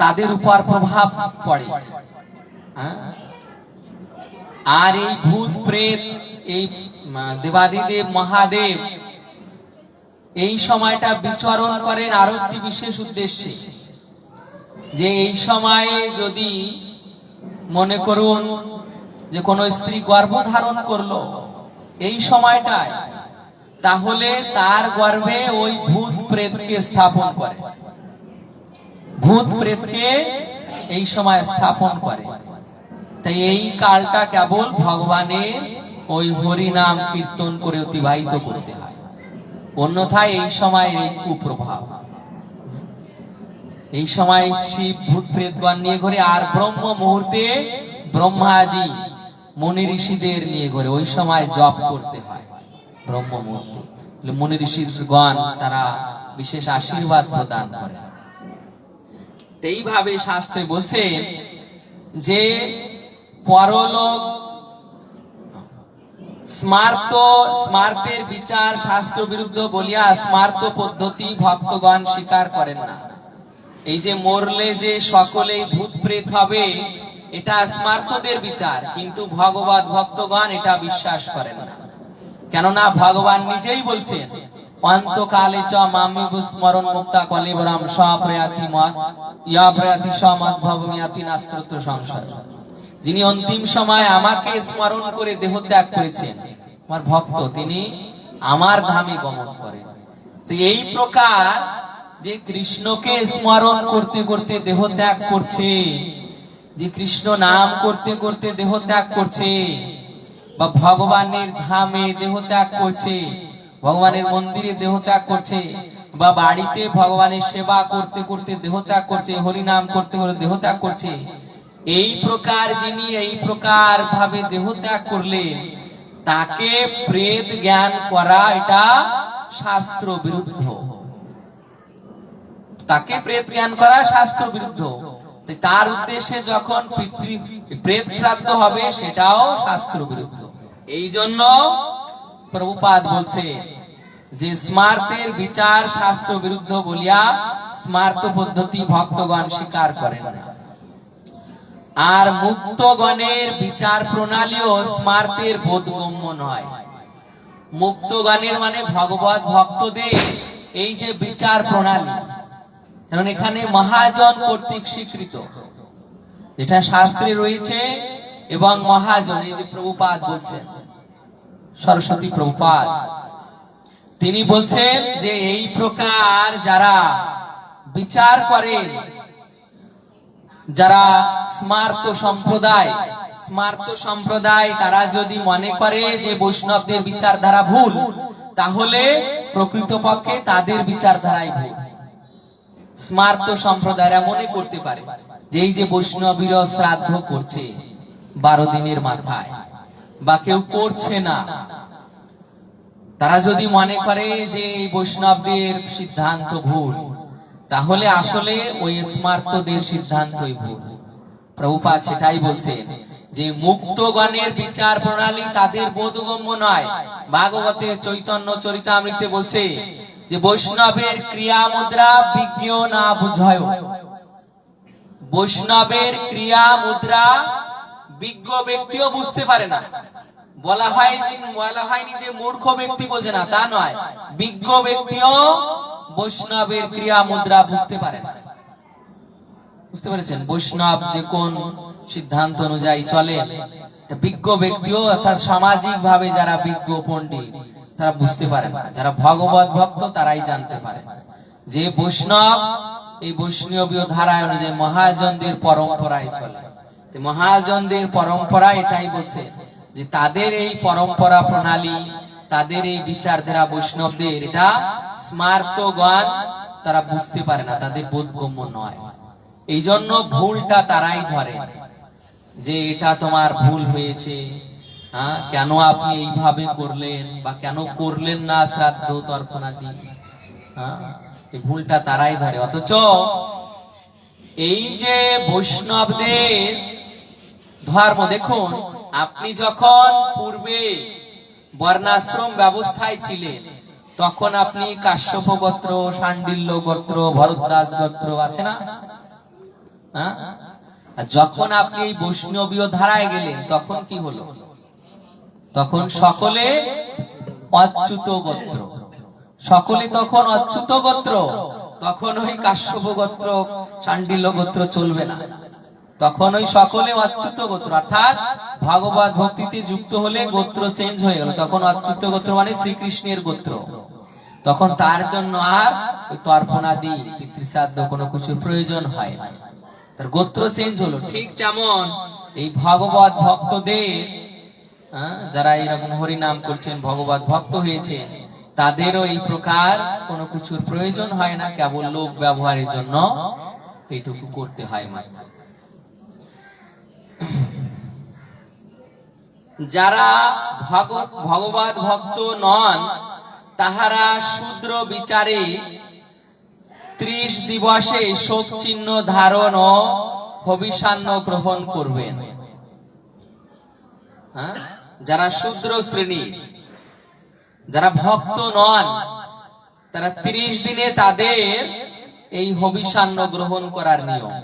তাদের উপর প্রভাব পড়ে। আর এই ভূত প্রেত, এই দেবাদিদেব মহাদেব এই সময়টা বিচরণ করেন আরো একটি বিশেষ উদ্দেশ্যে, যে এই সময়ে যদি মনে করুন যে কোনো স্ত্রী গর্ভধারণ করলো এই সময়টায়, তাহলে তার গর্ভে ওই ভূত প্রেতকে স্থাপন করে, ভূত প্রেতকে এই সময় স্থাপন করে। তাই এই কালটা কেবল ভগবানের ওই হরি নাম কীর্তন করে অতিবাহিত করতে হয়, অন্যথায় এই সময় এই কুপ্রভাব। এই সময় শিব ভূত প্রেতগণ নিয়ে ঘুরে, আর ব্রহ্ম মুহূর্তে ব্রহ্মাজি মুনি ঋষিদের নিয়ে ঘুরে, ওই সময় জপ করতে হয় ব্রহ্ম মুহূর্তে। মুনি ঋষিগণ তারা বিশেষ আশীর্বাদ প্রদান করে। এইভাবে শাস্ত্রে বলছে যে পরলোক স্মার্তের বিচার শাস্ত্র বিরুদ্ধ বলিয়া স্মার্ত পদ্ধতি ভক্তগণ স্বীকার করেন না। এই যে মরলে যে সকলেই ভূত প্রেত হবে, এটা স্মার্তদের বিচার, কিন্তু ভগবত ভক্তগণ এটা বিশ্বাস করেন না। কেননা ভগবান নিজেই বলছেন, অন্তকালে চ মামি স্মরণ মুক্তা কলেবরাম স্বপ্রয়াতি মত ইয়া প্রয়াতি সমদ্ভবমিয়াতি নাস্ত্রত্ব সংশয়। যিনি অন্তিম সময় আমাকে স্মরণ করে দেহ ত্যাগ করেছেন, আমার ভক্ত, তিনি আমার ধামে গমন করেন। তো এই প্রকার যে কৃষ্ণকে স্মরণ করতে করতে দেহ ত্যাগ করছে, যে কৃষ্ণ নাম করতে করতে দেহ ত্যাগ করছে, বা ভগবানের ধামে দেহ ত্যাগ করছে, ভগবানের মন্দিরে দেহ ত্যাগ করছে, বা বাড়িতে ভগবানের সেবা করতে করতে দেহ ত্যাগ করছে, হরি নাম করতে করতে দেহ ত্যাগ করছে, এই প্রকার যিনি এই প্রকার ভাবে দেহ ত্যাগ করলেন, তাকে প্রেত জ্ঞান করা এটা শাস্ত্র বিরুদ্ধ। তাকে প্রেত জ্ঞান করা শাস্ত্র বিরুদ্ধ। তার উদ্দেশ্যে যখন প্রেত শ্রাদ্ধ হবে, সেটাও শাস্ত্র বিরুদ্ধ। এই জন্য প্রভুপাদ বলছে যে স্মার্তের বিচার শাস্ত্র বিরুদ্ধ বলিয়া স্মার্ত পদ্ধতি ভক্তগণ স্বীকার করেন না। আর মুক্তগণের বিচার প্রণালীও স্মার্তের বোধগম্য নয়। মুক্তগণের মানে ভগবত ভক্তদের এই যে বিচার প্রণালী, কারণ এখানে মহাজন কর্তৃক স্বীকৃত, যেটা শাস্ত্রে রয়েছে, এবং মহাজন, এই যে প্রভুপাদ বলছেন, সরস্বতী প্রভুপাদ, তিনি বলছেন যে এই প্রকার যারা বিচার করেন, যারা স্মার্ত সম্প্রদায়, তারা যদি মনে করে যে বৈষ্ণবদের বিচারধারা ভুল, তাহলে প্রকৃতপক্ষে তাদের বিচারধারাই ভুল। স্মার্ত সম্প্রদায়রা মনে করতে পারে যে এই যে বৈষ্ণবীরা শ্রাদ্ধ করছে 12 দিনের মাথায়, বা কেউ করছে না, তারা যদি মনে করে যে এই বৈষ্ণবদের সিদ্ধান্ত ভুল, তাহলে আসলে ওই স্মার্তদের সিদ্ধান্তই ভুল। প্রভুপাদ সেটাই বলছেন যে মুক্তগণের বিচার প্রণালী তাদের বোধগম্য নয়। ভাগবতে চৈতন্য চরিতামৃতে বলছে যে বৈষ্ণবের ক্রিয়া মুদ্রা বিজ্ঞ না বুঝয়, বৈষ্ণবের ক্রিয়া মুদ্রা বিজ্ঞ ব্যক্তিও বুঝতে পারে না। বলা হয়নি যে মূর্খ ব্যক্তি বোঝে না, তা নয়, বিজ্ঞ ব্যক্তিও বৈষ্ণবের ক্রিয়া মুদ্রা বুঝতে পারে না। বুঝতে পেরেছেন? বৈষ্ণব যে কোন সিদ্ধান্ত অনুযায়ী চলে, বিজ্ঞ ব্যক্তিও অর্থাৎ সামাজিক ভাবে যারা বিজ্ঞ পণ্ডিত তারা বুঝতে পারে না। যারা ভগবত ভক্ত তারাই জানতে পারে যে বৈষ্ণব এই বৈষ্ণবীয় ধারায় অনুযায়ী মহাজনদের পরম্পরায় চলে। মহাজনদের পরম্পরা এটাই বলছে যে তাদের এই পরম্পরা প্রণালী, তাদের এই বিচারধারা বৈষ্ণবদের এটা স্মার্তগণ তারা বুঝতে পারে না, তাদের বোধগম্য নয়। এই জন্য ভুলটা তারাই ধরে যে এটা তোমার ভুল হয়েছে, কেন আপনি এইভাবে করলেন বা কেন করলেন না শ্রাদ্ধ তর্পণাদি, এই ভুলটা তারাই ধরে। অথচ এই যে বৈষ্ণবদের ধর্ম, দেখুন আপনি যখন পূর্বে বর্ণাশ্রম ব্যবস্থায় ছিলেন তখন আপনি কাশ্যপ গোত্র, শাণ্ডিল্য গোত্র, ভরদ্বাজ গোত্র আছে না? যখন আপনি এই বৈষ্ণবীয় ধারায় গেলেন তখন কি হলো? তখন সকলে অচ্যুত গোত্র, সকলে তখন অচ্যুত গোত্র। তখন ওই কাশ্যপ গোত্র, শাণ্ডিল্য গোত্র চলবে না, তখন ওই সকলে অচ্যুত গোত্র, অর্থাৎ ভগবত ভক্তিতে যুক্ত হলে গোত্র চেঞ্জ হয়ে গেল। তখন অচ্যুত গোত্র মানে শ্রীকৃষ্ণের গোত্র। তখন তার জন্য আর ওই তর্পণাদি পিতৃশ্রাদ্ধ কোনো কিছুর প্রয়োজন হয় না, তার গোত্র চেঞ্জ হলো। ঠিক তেমন এই ভগবত ভক্তদের, যারা এরকম হরি নাম করছেন, ভগবত ভক্ত হয়েছে, তাদেরও এই প্রকার কোনো কিছুর প্রয়োজন হয় না, কেবল লোক ব্যবহারের জন্য এইটুকু করতে হয় মাত্র। যারা ভগবত ভক্ত নন তাহারা শূদ্র বিচারে 30 দিবসে শোক চিহ্ন ধারণ ও হবিষান্ন গ্রহণ করবেন। যারা শূদ্র শ্রেণী, যারা ভক্ত নন, তারা 30 দিনে তাদের এই হবিষান্ন গ্রহণ করার নিয়ম।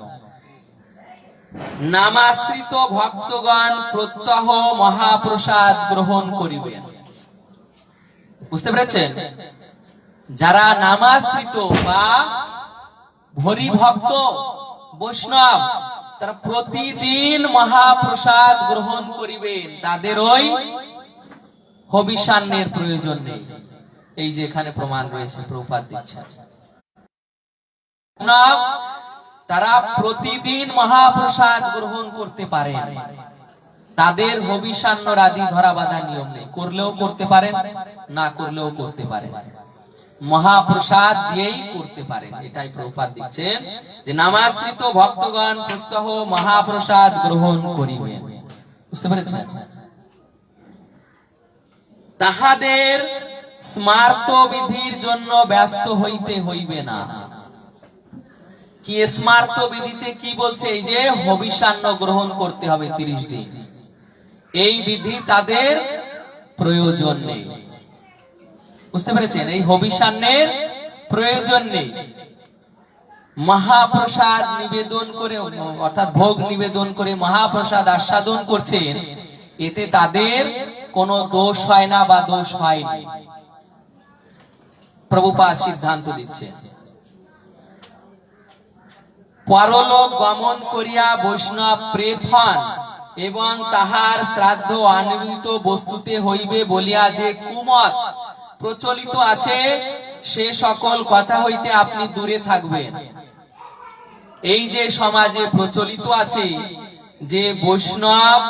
নামাশ্রিত ভক্তগণ প্রত্যহ মহাপ্রসাদ গ্রহণ করিবেন। বুঝতে পেরেছেন? যারা নামাশ্রিত বা হরি ভক্ত বৈষ্ণব তারা প্রতিদিন মহাপ্রসাদ গ্রহণ করিবেন, তাদের ওই হবিষান্নের প্রয়োজন নেই। এই যে এখানে প্রমাণ রয়েছে, প্রভুপাদ দিচ্ছেন তারা প্রতিদিন মহাপ্রসাদ গ্রহণ করতে পারেন, তাদের হবিষান্ন আদি ধরা বাঁধা নিয়ম নেই, করলেও করতে পারেন, না করলেও করতে পারেন, মহাপ্রসাদ দিয়েই করতে পারেন। এটাই প্রভুপাদ দিচ্ছেন যে নামাশ্রিত ভক্তগণ প্রত্যহ মহাপ্রসাদ গ্রহণ করিবেন। বুঝতে পেরেছেন? তাহাদের স্মার্ত বিধির জন্য ব্যস্ত হইতে হইবে না। কি স্মার্ত বিধিতে কি বলছে? এই যে হবিষান্ন গ্রহণ করতে হবে 30 দিন, এই বিধি তাদের প্রয়োজন নেই। বুঝতে পেরেছেন? এই হবিষান্নের প্রয়োজন নেই। মহাপ্রসাদ নিবেদন করে, অর্থাৎ ভোগ নিবেদন করে মহাপ্রসাদ আস্বাদন করছেন, এতে তাদের কোনো দোষ হয় না বা দোষ হয়নি। প্রভুপাদ সিদ্ধান্ত দিচ্ছে পরলোক গমন করিয়া বৈষ্ণব প্রেত হন এবং তাহার শ্রাদ্ধ আনিবিত বস্তুতে হইবে বলিয়া যে কুমত প্রচলিত আছে, সে সকল কথা হইতে আপনি দূরে থাকবেন। এই যে সমাজে প্রচলিত আছে যে বৈষ্ণব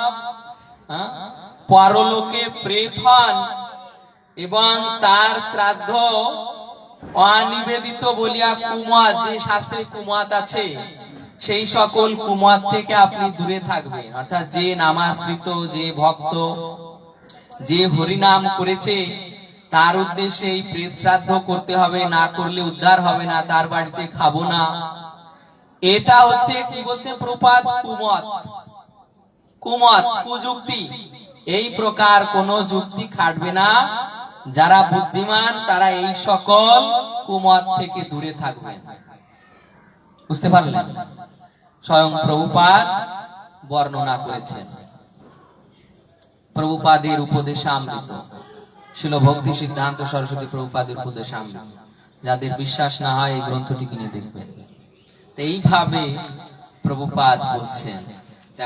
পরলোকে প্রেত হন এবং তার শ্রাদ্ধ অনিবেদিত বলিয়া কুমত, যে শাস্ত্রে কুমত আছে, সেই সকল কুমত থেকে আপনি দূরে থাকবেন। অর্থাৎ যে নামাশ্রিত, যে ভক্ত, যে হরিনাম করেছে, তার উদ্দেশ্যে এই প্রেত শ্রাদ্ধ করতে হবে, না করলে উদ্ধার হবে না, তার বাড়িতে খাবো না, এটা হচ্ছে কি বলছেন প্রভুপাদ? কুমত, কুমত, কুযুক্তি। এই প্রকার কোন যুক্তি খাটবে না। যারা বুদ্ধিমান তারা এই সকল কুমত থেকে দূরে থাকবেন। বুঝতে পারলেন? স্বয়ং প্রভুপাদ বর্ণনা করেছেন। প্রভুপাদের উপদেশামৃত, শিল ভক্তি সিদ্ধান্ত সরস্বতী প্রভুপাদের উপদেশামৃত, যাদের বিশ্বাস না হয় এই গ্রন্থটি কিনে দেখবেন। এইভাবে প্রভুপাদ বলছেন।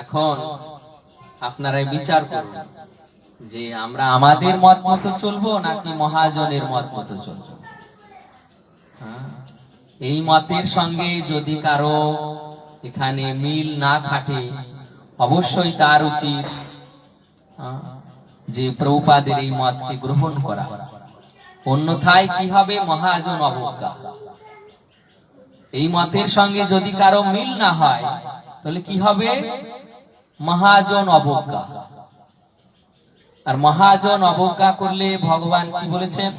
এখন আপনারাই বিচার করুন যে আমরা আমাদের মত মতো চলবো নাকি মহাজনের মত মতো চলবো। এই মতের সঙ্গে যদি কারো এখানে মিল না খাটে, অবশ্যই তার উচিত যে প্রভুপাদের এই মতকে গ্রহণ করা, অন্যথায় কি হবে, মহাজন অবজ্ঞা। এই মতের সঙ্গে যদি কারো মিল না হয় তাহলে কি হবে, মহাজন অবজ্ঞা। আর মহাজন অবজ্ঞা করলে ভগবান কি বলেছেন,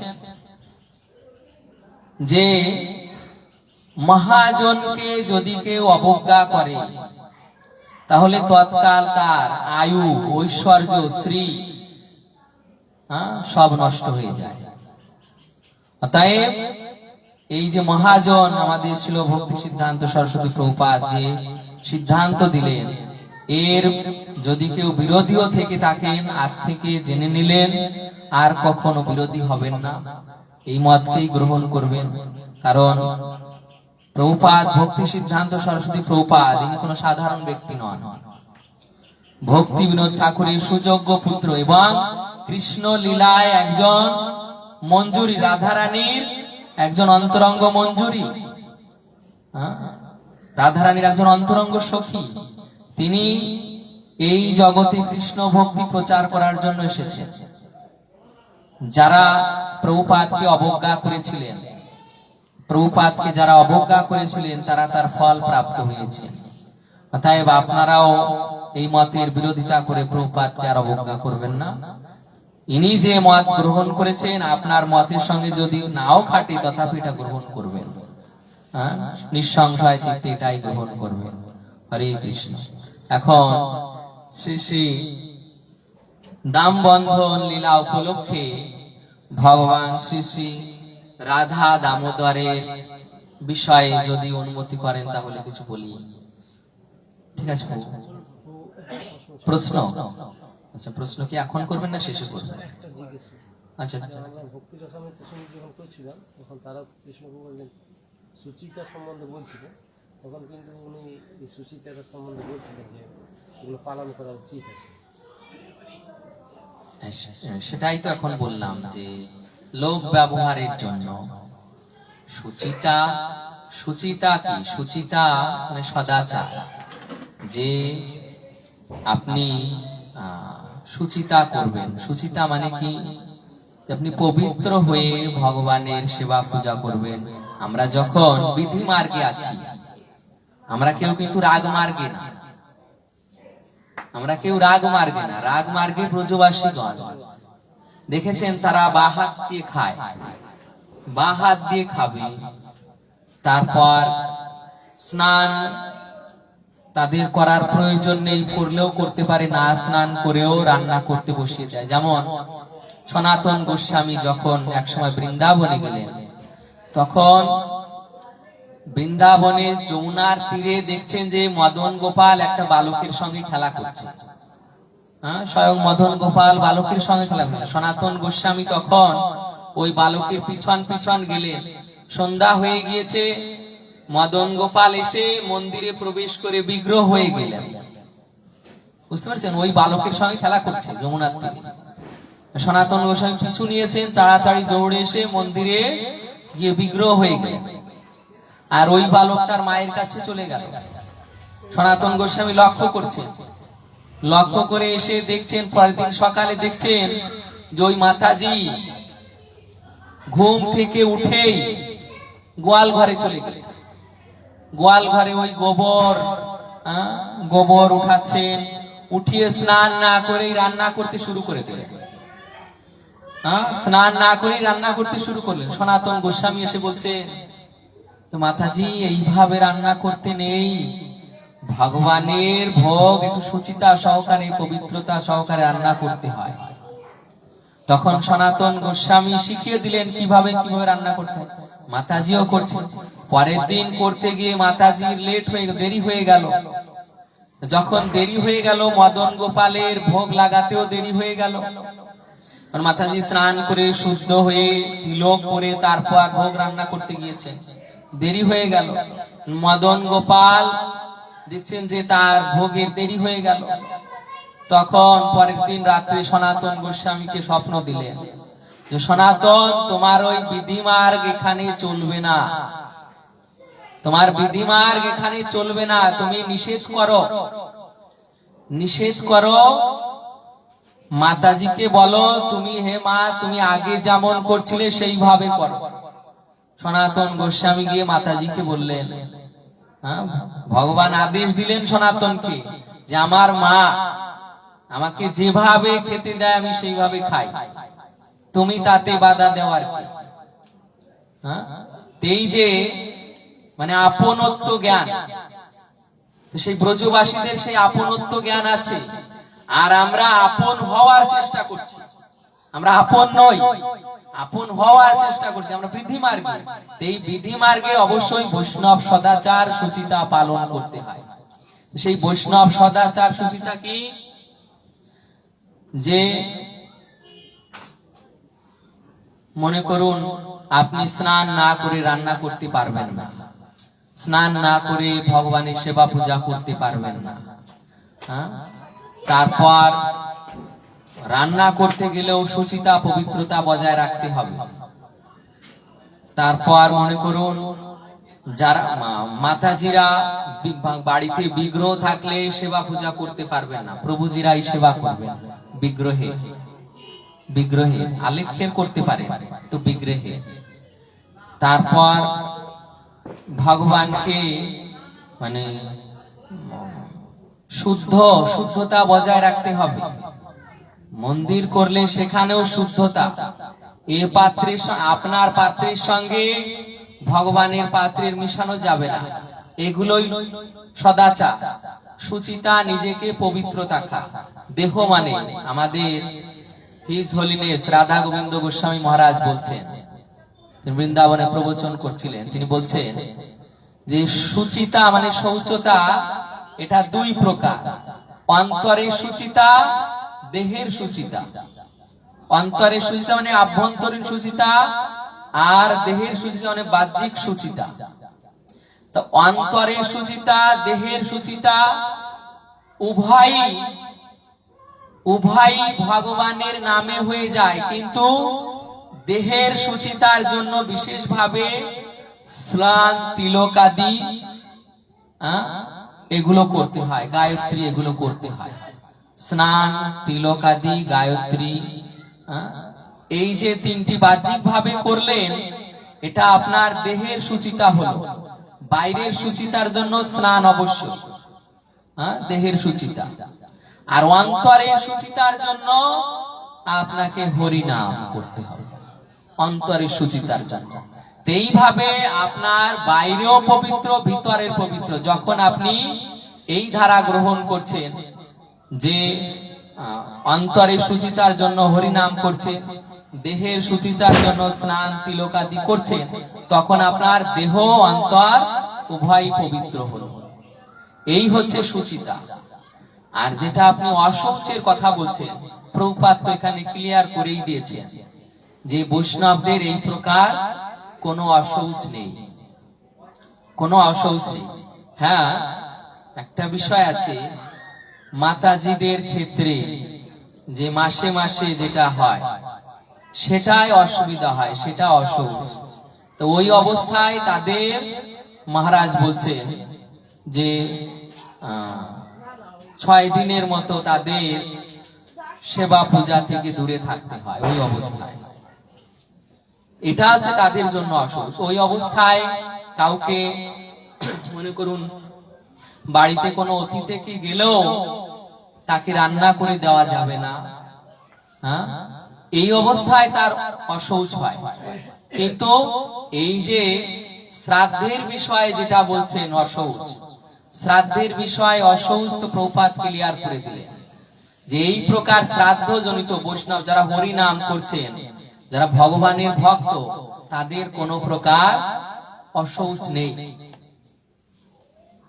যে মহাজনকে যদি কেউ অবজ্ঞা করে তাহলে তৎকাল তার আয়ু, ঐশ্বর্য, শ্রী সব নষ্ট হয়ে যায়। অতএব এই যে মহাজন আমাদের শিল ভক্তি সিদ্ধান্ত সরস্বতী প্রভুপাদ যে সিদ্ধান্ত দিলেন, এর যদি কেউ বিরোধীও থেকে থাকেন আজ থেকে জেনে নিলেন আর কখনো বিরোধী হবেন না, এই মতকেই গ্রহণ করবেন। কারণ প্রভুপাদ ভক্তি সিদ্ধান্ত সরস্বতী প্রভুপাদ ইনি কোনো সাধারণ ব্যক্তি নন। ভক্তি বিনোদ ঠাকুরের সুযোগ্য পুত্র এবং কৃষ্ণ লীলায় একজন মঞ্জুরি, রাধারানীর একজন অন্তরঙ্গ মঞ্জুরি, রাধারানীর একজন অন্তরঙ্গ সখী। তিনি এই জগতে কৃষ্ণ ভক্তি প্রচার করার জন্য এসেছেন। যারা প্রভুপাদকে অবজ্ঞা করেছিলেন, প্রভুপাদকে যারা অবজ্ঞা করেছিলেন তারা তার ফল প্রাপ্ত হয়েছে। অতএব আপনারাও এই মতের বিরোধিতা করে প্রভুপাদকে আর অবজ্ঞা করবেন না। ইনি যে মত গ্রহণ করেছেন, আপনার মতের সঙ্গে যদি নাও খাটে তথাপি এটা গ্রহণ করবেন, নিঃসংশয় চিত্তে এটাই গ্রহণ করবেন। হরে কৃষ্ণ। এখন শ্রী শ্রী দাম বন্ধন লীলা উপলক্ষে ভগবান শ্রী শ্রী রাধা দামোদরের বিষয়ে যদি অনুমতি করেন তাহলে কিছু বলি। ঠিক আছে, প্রশ্ন? আচ্ছা, প্রশ্ন কি এখন করবেন না শেষে করবেন? আচ্ছা, ভক্তি রসামৃত সঙ্গীত যখন করছিলাম তখন তারা কৃষ্ণ বললেন সুচিতা সম্বন্ধে বলছিলেন, তখন কিন্তু উনি এই সুচিতার সম্বন্ধে বলছিলেন যে এগুলো পালন করা উচিত আছে। সেটাই তো এখন বললাম যে লোক ব্যবহারের জন্য সুচিতা, সুচিতা কি? সুচিতা মানে সদাচার। যে আপনি সুচিতা করবেন, সুচিতা মানে কি? আপনি পবিত্র হয়ে ভগবানের সেবা পূজা করবেন। আমরা যখন বিধি মার্গে আছি, আমরা কেউ কিন্তু রাগ মার্গে না, আমরা কেউ রাগ মার্গে না। রাগ মার্গে ব্রজবাসীগণ দেখেছেন তারা বাঁ হাত দিয়ে খায়, বাঁ হাত দিয়ে খাবে, তারপর স্নান তাদের করার প্রয়োজন নেই, করলেও করতে পারে, না স্নান করেও রান্না করতে বসিয়ে দেয়। যেমন সনাতন গোস্বামী যখন একসময় বৃন্দাবনে গেলেন, তখন বৃন্দাবনে যমুনার তীরে দেখছেন যে মদন গোপাল একটা বালকের সঙ্গে খেলা করছে। স্বয়ং মদন গোপাল বালকের সঙ্গে খেলা করছে। সনাতন গোস্বামী তখন ওই বালকের পিছন পিছন গেলেন। সন্ধ্যা হয়ে গিয়েছে, মদন গোপাল এসে মন্দিরে প্রবেশ করে বিগ্রহ হয়ে গেলেন। বুঝতে পারছেন? ওই বালকের সঙ্গে খেলা করছে যমুনার তীরে। সনাতন গোস্বামী পিছু নিয়েছেন, তাড়াতাড়ি দৌড়ে এসে মন্দিরে গিয়ে বিগ্রহ হয়ে গেলেন। আর ওই বালকটার মায়ের কাছে চলে গেল। সনাতন গোস্বামী লক্ষ্য করছেন, লক্ষ্য করে এসে দেখছেন, পরের দিন সকালে দেখছেন যে ওই মাতাজি ঘুম থেকে উঠেই গোয়াল ঘরে চলে গেলেন। গোয়াল ঘরে ওই গোবর উঠাচ্ছেন, উঠিয়ে স্নান না করেই রান্না করতে শুরু করে দিলেন। স্নান না করেই রান্না করতে শুরু করলেন। সনাতন গোস্বামী এসে বলছে, তো মাতাজি এইভাবে রান্না করতে নেই, ভগবানের ভোগ একটু সুচিতা সহকারে, পবিত্রতা সহকারে রান্না করতে হয়। তখন সনাতন গোস্বামী শিখিয়ে দিলেন কিভাবে কিভাবে রান্না করতে হয়। মাতাজিও করছেন। পরের দিন করতে গিয়ে মাতাজির লেট হয়ে, দেরি হয়ে গেল। যখন দেরি হয়ে গেল, মদন গোপালের ভোগ লাগাতেও দেরি হয়ে গেল। আর মাতাজি স্নান করে শুদ্ধ হয়ে তিলক করে তারপর ভোগ রান্না করতে গিয়েছেন, দেরি হয়ে গেল। মদন গোপাল দেখছেন যে তার ভোগের দেরি হয়ে গেল। তখন পরের দিন রাত্রে সনাতন গোস্বামীকে স্বপ্ন দিলেন যে সনাতন, তোমার ওই বিধিমার্গ এখানে চলবে না, তোমার বিধিমার্গ এখানে চলবে না, তুমি নিষেধ করো, নিষেধ করো। মাতাজিকে বলো তুমি, হে মা, তুমি আগে যেমন করছিলে সেইভাবে করো। সনাতন গোস্বামী গিয়ে মাতাজিকে বললেন, ভগবান আদেশ দিলেন সনাতনকে যে আমার মা আমাকে যেভাবে খেতে দেয় আমি সেইভাবে খাই, তুমি তাতে বাধা দেওয়ার কি? এই যে মানে আপনত্ব জ্ঞান, সেই ব্রজবাসীদের সেই আপনত্ব জ্ঞান আছে, আর আমরা আপন হওয়ার চেষ্টা করছি। আমরা আপন নই, আপন হওয়ার চেষ্টা করছি, আমরা বৃদ্ধি মার্গে। এই বৃদ্ধি মার্গে অবশ্যই বৈষ্ণব সদাচার সুচিতা পালন করতে হয়। সেই বৈষ্ণব সদাচার সুচিতা কি? যে মনে করুন আপনি স্নান না করে রান্না করতে পারবেন না, স্নান না করে ভগবানের সেবা পূজা করতে পারবেন না। তারপর রান্না করতে গেলেও সুচিতা পবিত্রতা বজায় রাখতে হবে। তারপর মনে করুন যারা মাতাজিরা বাড়িতে বিগ্রহ থাকলে সেবা পূজা করতে পারবেন না, প্রভুজিরাই সেবা করবেন বিগ্রহে, বিগ্রহে আলেখ্যের করতে পারে তো বিগ্রহে। তারপর ভগবানকে মানে শুদ্ধতা বজায় রাখতে হবে। মন্দির করলে সেখানেও শুদ্ধতা, এ পাত্রের আপনার পাত্রের সঙ্গে ভগবানের পাত্রের মিশানো যাবে না, এগুলোই সদাচার সুচিতা, নিজেকে পবিত্র রাখা। দেহ মানে আমাদের হিজ হোলিনেস রাধা গোবিন্দ গোস্বামী মহারাজ বলছেন, তিনি বৃন্দাবনে প্রবচন করছিলেন, তিনি বলছেন যে সুচিতা মানে শৌচতা, এটা দুই প্রকার, অন্তরের সুচিতা, দেহের সুচিতা। অন্তরের সুচিতা মানে আভ্যন্তরীণ সুচিতা, আর দেহের সুচিতা মানে বাহ্যিক সুচিতা। তো অন্তরের সুচিতা, দেহের সুচিতা উভয়ই ভগবানের নামে হয়ে যায়, কিন্তু দেহের সুচিতার জন্য বিশেষভাবে স্নান, তিলক আদি এগুলো করতে হয়, গায়ত্রী এগুলো করতে হয়। স্নান, তিলক আদি, গায়ত্রী, এই যে তিনটি বাহ্যিক ভাবে করলেন, এটা আপনার দেহের সুচিতা হলো। বাইরের সুচিতার জন্য স্নান অবশ্য, দেহের সুচিতা। আর অন্তরের সুচিতার জন্য আপনাকে হরি নাম করতে হবে, অন্তরের সুচিতার জন্য। এইভাবে আপনার বাইরেও পবিত্র, ভিতরের পবিত্র। যখন আপনি এই ধারা গ্রহণ করছেন যে অন্তরের সুচিতার জন্য হরি নাম করছেন, দেহের সুচিতার জন্য স্নান, তিলক আদি করছেন, তখন আপনার দেহ অন্তর উভয়ই পবিত্র হলো। এই হচ্ছে সুচিতা। আর যেটা আপনি অশৌচের কথা বলছেন, প্রভুপাদ তো এখানে ক্লিয়ার করেই দিয়েছেন যে বৈষ্ণবদের এই প্রকার কোনো অশৌচ নেই, কোনো অশৌচ নেই। হ্যাঁ, একটা বিষয় আছে, মাতাজিদের ক্ষেত্রে যে মাসে মাসে যেটা হয় সেটাই অসুবিধা হয়, সেটা অশৌচ। তো ওই অবস্থায় তাদের মহারাজ বলছেন যে 6 দিনের মতো তাদের সেবা পূজা থেকে দূরে থাকতে হয়। ওই অবস্থায় এটা আছে তাদের জন্য অশৌচ। ওই অবস্থায় কাউকে মনে করুন বাড়িতে কোনো অতিথিকে গেলেও তাকে রান্না করে দেওয়া যাবে না, এই অবস্থায় তার অশৌচ হয়। কিন্তু এই যে শ্রাদ্ধের বিষয়ে যেটা বলছেন অশৌচ, শ্রাদ্ধের বিষয় অশৌচ তো প্রভুপাদ ক্লিয়ার করে দিলেন যে এই প্রকার শ্রাদ্ধ জনিত বৈষ্ণব যারা হরি নাম করছেন, যারা ভগবানের ভক্ত, তাদের কোনো প্রকার অশৌচ নেই,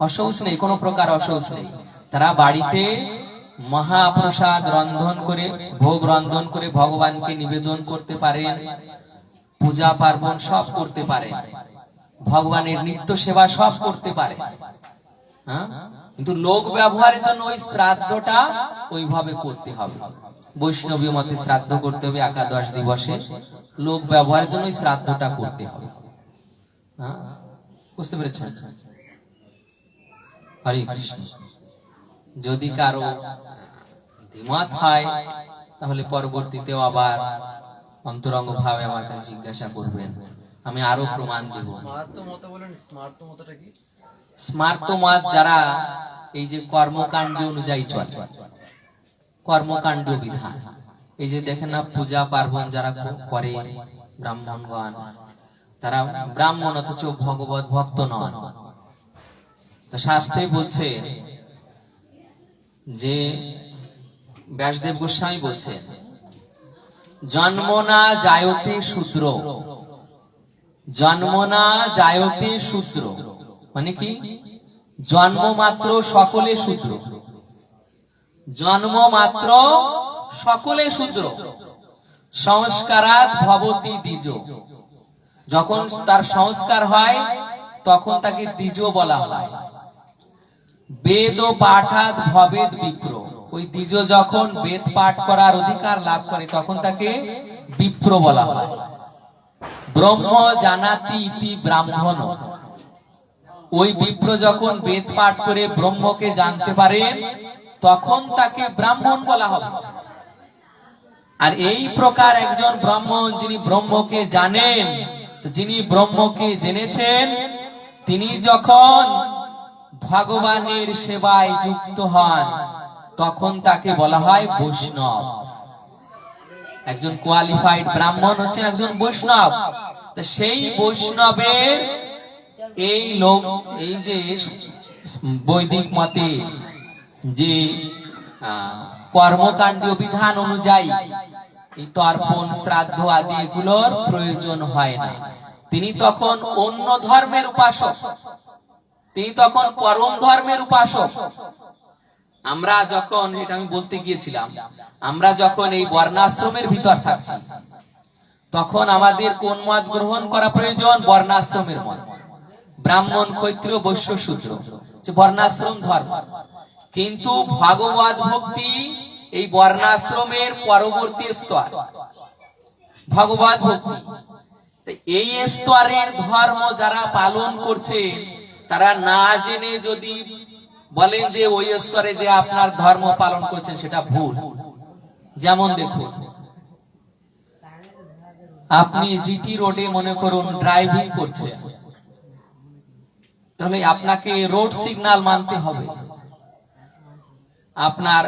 অশৌচ নেই, কোনো প্রকার অশৌচ নেই। তারা বাড়িতে মহাপ্রসাদ রন্ধন করে, ভোগ রন্ধন করে ভগবানকে নিবেদন করতে পারেন, পূজা পার্বণ সব করতে পারে, ভগবানের নিত্য সেবা সব করতে পারে। হ্যাঁ, কিন্তু লোক ব্যবহারের জন্য ওই শ্রাদ্ধটা ওইভাবে করতে হবে। বৈষ্ণবীয় মতে শ্রাদ্ধ করতে হবে একাদশ দিবসে, লোক ব্যবহারের জন্য ওই শ্রাদ্ধটা করতে হবে। হ্যাঁ, বুঝতে পেরেছেন? হরে কৃষ্ণ। যদি কারো দ্বিমত হয় তাহলে পরবর্তীতেও আবার অন্তরঙ্গ ভাবে আমার কাছে জিজ্ঞাসা করবেন, আমি আরো প্রমাণ দেব। স্মার্ত মত যারা এই যে কর্মকাণ্ড অনুযায়ী চলে, কর্মকাণ্ড বিধান, এই যে দেখেন না পূজা পার্বণ যারা করে ব্রাহ্মণগণ, তারা ব্রাহ্মণ অথচ ভগবত ভক্ত নন। তো শাস্ত্রে বলছে যে, ব্যাসদেব গোস্বামী বলছে, জন্ম না জায়তে শূদ্র, জন্ম না জায়তে শূদ্র, মানে কি? জন্ম মাত্র সকলে শূদ্র, জন্ম মাত্র সকলে শূদ্র। সংস্কারাৎ ভবতি দ্বিজ, যখন তার সংস্কার হয় তখন তাকে দ্বিজ বলা হয়। বেদ ও পাঠাৎ ভবেদ বিপ্র, ওই দ্বিজ যখন বেদ পাঠ করার অধিকার লাভ করে তখন তাকে বিপ্র বলা হয়। ব্রহ্ম জানাতি ইতি ব্রাহ্মণ, ওই বিপ্র যখন বেদ পাঠ করে ব্রহ্মকে জানতে পারেন তখন তাকে ব্রাহ্মণ বলা হবে। আর এই প্রকার একজন ব্রাহ্মণ যিনি ব্রহ্মকে জানেন, যিনি ব্রহ্মকে জেনেছেন, তিনি যখন ভগবানের সেবায় যুক্ত হন তখন তাকে বলা হয় বৈষ্ণব। একজন কোয়ালিফাইড ব্রাহ্মণ হচ্ছেন একজন বৈষ্ণব। তো সেই বৈষ্ণবের এই লোক, এই যে বৈদিক মতে যে কর্মকাণ্ডীয় বিধান অনুযায়ী এই তর্পণ শ্রাদ্ধ আদি এগুলোর প্রয়োজন হয় না। তিনি তখন অন্য ধর্মের উপাসক, তিনি তখন পরম ধর্মের উপাসক। আমরা যখন, এটা আমি বলতে গিয়েছিলাম, আমরা যখন এই বর্ণাশ্রমের ভিতর থাকছি তখন আমাদের কোন মত গ্রহণ করা প্রয়োজন? বর্ণাশ্রমের মত। ব্রাহ্মণ, ক্ষত্রিয়, বৈশ্য, শূদ্র, বর্ণাশ্রম ধর্ম। কিন্তু ভগবত ভক্তি এই বর্ণাশ্রমের পরবর্তী স্তর, ভগবত ভক্তি। এই স্তরের ধর্ম যারা পালন করছে তারা না জেনে যদি বলেন যে ওই স্তরে যে আপনার ধর্ম পালন করছেন সেটা ভুল। যেমন দেখুন, আপনি জিটি রোডে মনে করুন ড্রাইভিং করছেন, তাহলে আপনাকে রোড সিগন্যাল মানতে হবে। আপনার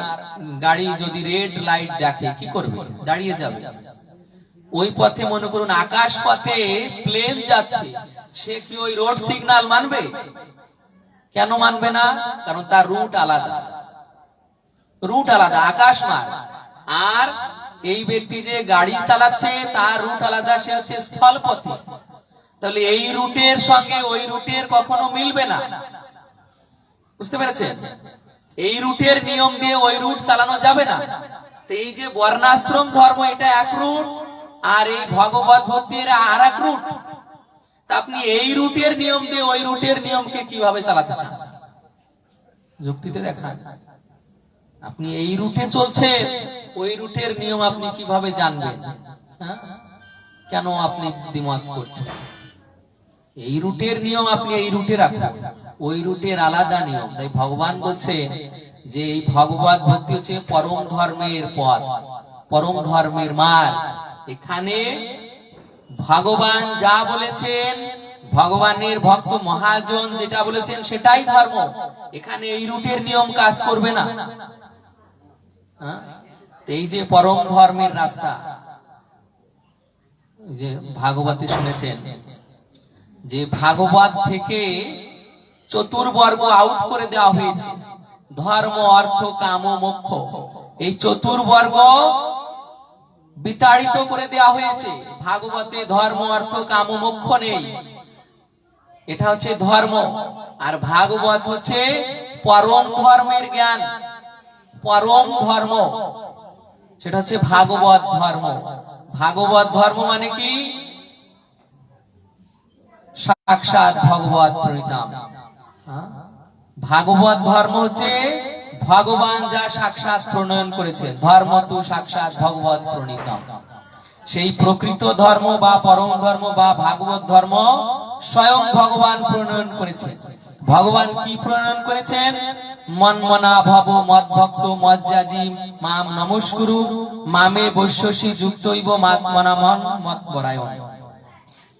গাড়ি যদি রেড লাইট দেখে কি করবে? দাঁড়িয়ে যাবে। ওই পথে মনে করুন আকাশ পথে প্লেন যাচ্ছে, সে কি ওই রোড সিগন্যাল মানবে? কেন মানবে না? কারণ তার রুট আলাদা, রুট আলাদা, আকাশ মার্গ। আর এই ব্যক্তি যে গাড়ি চালাচ্ছে তার রুট আলাদা, সে হচ্ছে স্থল পথে। তাহলে এই রুটের সঙ্গে ওই রুটের কখনো মিলবে না। বুঝতে পেরেছেন? এই রুটের নিয়ম দিয়ে ওই রুট চালানো যাবে না। এই যে বর্ণাশ্রম ধর্ম এটা এক রুট, আর এই ভগবত ভক্তির আর এক রুট। আপনি এই রুটের নিয়ম দিয়ে ওই রুটের নিয়মকে কিভাবে চালাতে চান? যুক্তিতে দেখান। আপনি এই রুটে চলছে, ওই রুটের নিয়ম আপনি কিভাবে জানবেন? কেন আপনি দ্বিমত করছেন? এই রুটের নিয়ম আপনি এই রুটে রাখুন, ওই রুটের আলাদা নিয়ম। তাই ভগবান বলছে যে এই ভগবত ভক্তি হচ্ছে পরম ধর্মের পথ, পরম ধর্মের মার্গ। এখানে ভগবান যা বলেছেন, ভগবানের ভক্ত মহাজন যেটা বলেছেন সেটাই ধর্ম। এখানে এই রুটের নিয়ম কাজ করবে না। এই যে পরম ধর্মের রাস্তা, যে ভাগবতে শুনেছেন যে ভাগবত থেকে চতুর্বর্গ আউট করে দেওয়া হয়েছে, ধর্ম, অর্থ, কাম, মোক্ষ। এই চতুর্বর্গ বিতাড়িত করে দেওয়া হয়েছে। ভাগবতে ধর্ম, অর্থ, কাম, মোক্ষ নেই। এটা হচ্ছে ধর্ম। আর ভাগবত হচ্ছে পরম ধর্মের জ্ঞান, পরম ধর্ম, সেটা হচ্ছে ভাগবত ধর্ম। ভাগবত ধর্ম মানে কি? সাক্ষাৎ ভগবত প্রণীতম। ভাগবত ধর্ম হচ্ছে ভগবান যা সাক্ষাৎ প্রণয়ন করেছে, ধর্ম তো সাক্ষাৎ ভগবত প্রণীতম। সেই প্রকৃত ধর্ম বা পরম ধর্ম বা ভাগবত ধর্ম স্বয়ং ভগবান প্রণয়ন করেছেন। ভগবান কি প্রণয়ন করেছেন? মন্মনা ভব মদ্ভক্ত মজ্জাজি মাম নমস্কুরু মামে বৈশ্যসী যুক্তৈব মাত্মনা মন মৎপরায়ণ।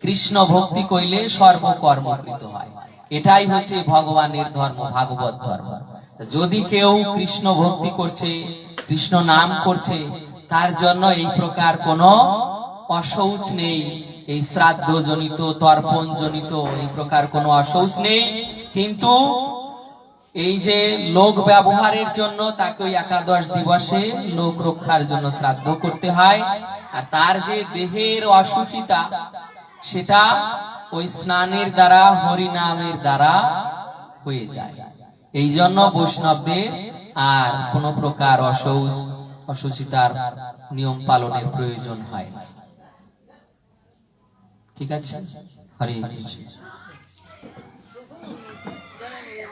কৃষ্ণ ভক্তি কইলে সর্বকর্মকৃত হয়। এটাই হচ্ছে ভগবানের ধর্ম, ভাগবত ধর্ম। যদি কেউ কৃষ্ণ ভক্তি করছে, কৃষ্ণ নাম করছে, তার জন্য এই প্রকার কোনো অশৌচ নেই। এই শ্রাদ্ধ জনিত, তর্পণ জনিত এই প্রকার কোনো অশৌচ নেই। কিন্তু এই যে লোক ব্যবহারের জন্য তাকে ওই একাদশ দিবসে লোক রক্ষার জন্য শ্রাদ্ধ করতে হয়। আর তার যে দেহের অসুচিতা, সেটা ওই স্নানের দ্বারা, হরিনামের দ্বারা হয়ে যায়। এই জন্য বৈষ্ণবদের আর কোন প্রকার অসুচিতার নিয়ম পালনের প্রয়োজন হয় না। ঠিক আছে, হরে কৃষ্ণ।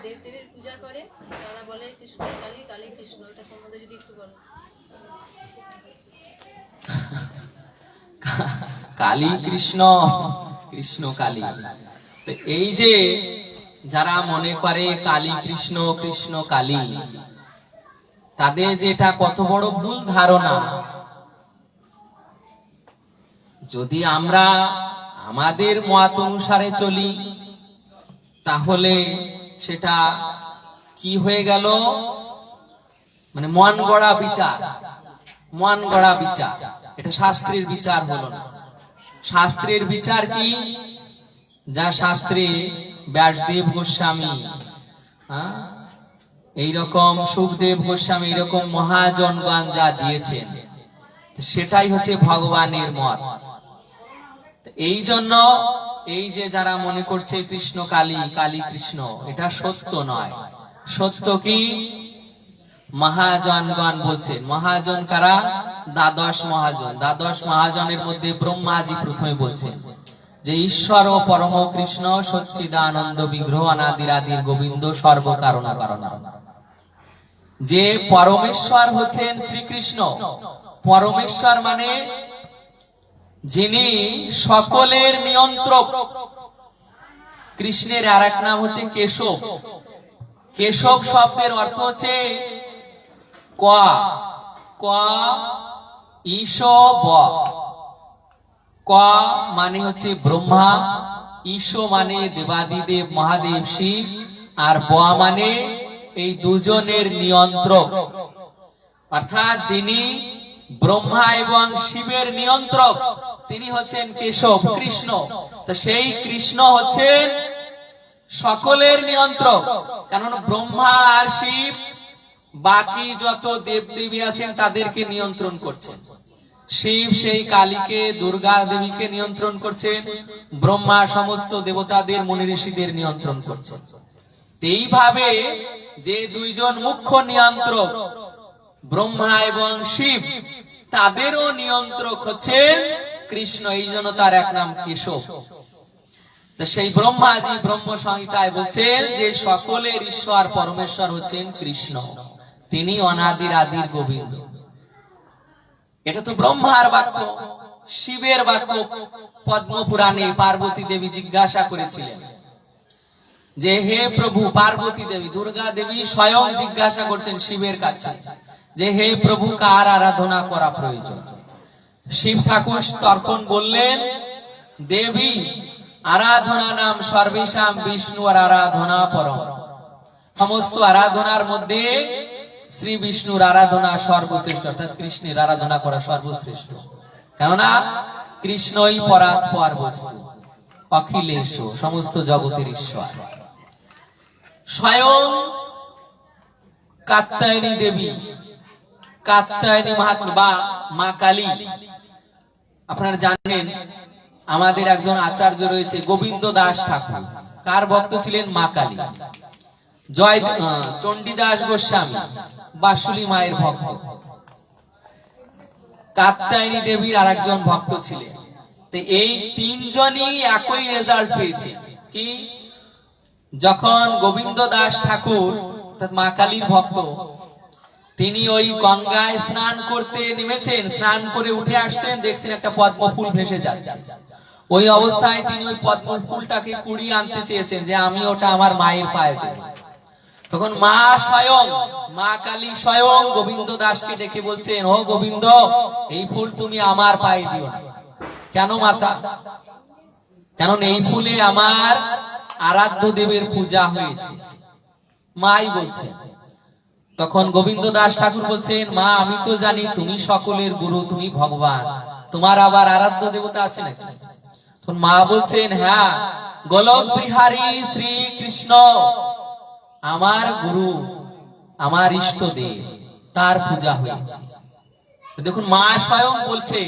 দেবদেবীর পূজা করে, তারা বলে কৃষ্ণ কালী, কালী কৃষ্ণ, এটা সম্বন্ধে যদি একটু বলো। কালী কৃষ্ণ, কৃষ্ণ কালী। এই যে যারা মনে করে কালী কৃষ্ণ, কৃষ্ণ কালী, তাদের যেটা কত বড় ভুল ধারণা। যদি আমরা আমাদের মত অনুসারে চলি, তাহলে সেটা কি হয়ে গেল? মানে মন গড়া বিচার, মন গড়া বিচার। এটা শাস্ত্রের বিচার হলো না। শাস্ত্রের বিচার কি? যা শাস্ত্রে ব্যাসদেব গোস্বামী, এইরকম সুখদেব গোস্বামী, এইরকম মহাজনগণ যা দিয়েছেন, সেটাই হচ্ছে ভগবানের মত। এই জন্য এই যে যারা মনে করছে কৃষ্ণ কালী, কালী কৃষ্ণ, এটা সত্য নয়। সত্য কি? মহাজনগণ বলছেন। মহাজন কারা? দ্বাদশ মহাজন। দ্বাদশ মহাজনের মধ্যে ব্রহ্মাজি প্রথমে বলছেন যে ঈশ্বর ও পরম কৃষ্ণ সচ্চিদানন্দ বিগ্রহ অনাদিরাদির গোবিন্দ সর্বকারণ কারণ। যে পরমেশ্বর হচ্ছেন শ্রীকৃষ্ণ। পরমেশ্বর মানে যিনি সকলের নিয়ন্ত্রক। কৃষ্ণের আর এক নাম হচ্ছে কেশব। কেশব শব্দের অর্থ হচ্ছে ক, ক ঈশ ব। ক মানে হচ্ছে ব্রহ্মা, ঈশ মানে দেবাদিদেব মহাদেব শিব, আর ব মানে এই দুজনের নিয়ন্ত্রক। অর্থাৎ যিনি ব্রহ্মা এবং শিবের নিয়ন্ত্রক, তিনি হচ্ছেন কেশব, কৃষ্ণ। তো সেই কৃষ্ণ হচ্ছেন সকলের নিয়ন্ত্রক। কারণ ব্রহ্মা আর শিব বাকি যত দেবদেবী আছেন তাদেরকে নিয়ন্ত্রণ করছেন। শিব সেই কালীকে, দুর্গা দেবীকে নিয়ন্ত্রণ করছেন। ব্রহ্মা সমস্ত দেবতাদের, মুনি ঋষিদের নিয়ন্ত্রণ করছেন। এইভাবে যে দুইজন মুখ্য নিয়ন্ত্রক ব্রহ্মা এবং শিব, তাদেরও নিয়ন্ত্রক হচ্ছেন কৃষ্ণ। এই জন্য তার এক নাম কেশব। তো সেই ব্রহ্মাজি ব্রহ্ম সংহিতায় বলছেন যে সকলের ঈশ্বর পরমেশ্বর হচ্ছেন কৃষ্ণ, তিনি অনাদির আদির গোবিন্দ। এটা তো ব্রহ্মার বাক্য। শিবের বাক্য পদ্ম পুরাণে পার্বতী দেবী জিজ্ঞাসা করেছিলেন যে হে প্রভু, পার্বতী দেবী, দুর্গা দেবী স্বয়ং জিজ্ঞাসা করছেন শিবের কাছে যে হে প্রভু, কার আরাধনা করা প্রয়োজন? শিব ঠাকুর তর্পণ বললেন, দেবী আরাধনা নাম সর্বেশাম বিষ্ণু আর আরাধনা পরম। সমস্ত আরাধনার মধ্যে শ্রী বিষ্ণুর আরাধনা সর্বশ্রেষ্ঠ, অর্থাৎ কৃষ্ণের আরাধনা করা সর্বশ্রেষ্ঠ। কেননা কৃষ্ণই পরাৎপর বস্তু, অখিলেশ, সমস্ত জগতের ঈশ্বর। স্বয়ং কাত্যায়নী দেবী, কাত্যায়নী মহাত্মা বা মা কালী, আপনারা জানেন আমাদের একজন আচার্য রয়েছে গোবিন্দ দাস ঠাকুর। কার ভক্ত ছিলেন? মা কালী। চণ্ডীদাস গোস্বামী বাসুলি মায়ের ভক্ত, কাত্যায়নী দেবীর আরেকজন ভক্ত ছিলেন। তো এই তিনজনই একই রেজাল্ট পেয়েছে কি, যখন গোবিন্দ দাস ঠাকুর মা কালীর ভক্ত, তিনি ওই গঙ্গায় স্নান করতে নেমেছেন, স্নান করে উঠে আসছেন, দেখছেন একটা পদ্ম ফুল ভেসে যাচ্ছে। ওই অবস্থায় তিনি ওই পদ্ম ফুলটাকে কুড়িয়ে আনতে চেয়েছেন যে আমি ওটা আমার মায়ের পায়ে দেব। তখন মা স্বয়ং, মা কালী স্বয়ং গোবিন্দ দাসকে ডেকে বলছেন, ও গোবিন্দ, এই ফুল তুমি আমার পায়ে দিও না। কেন মাতা? কারণ এই ফুলে আমার আরাধ্য দেবের পূজা হয়েছে, মাই বলছে। তখন গোবিন্দ দাস ঠাকুর বলছেন, মা আমি তো জানি তুমি সকলের গুরু, তুমি ভগবান, তোমার আবার আরাধ্য দেবতা আছে নাকি? তখন মা বলছেন, হ্যাঁ, গোলক বিহারী শ্রী কৃষ্ণ আমার গুরু, আমার ইষ্ট দেব, তার পূজা হয়েছে। দেখুন মা স্বয়ং বলছে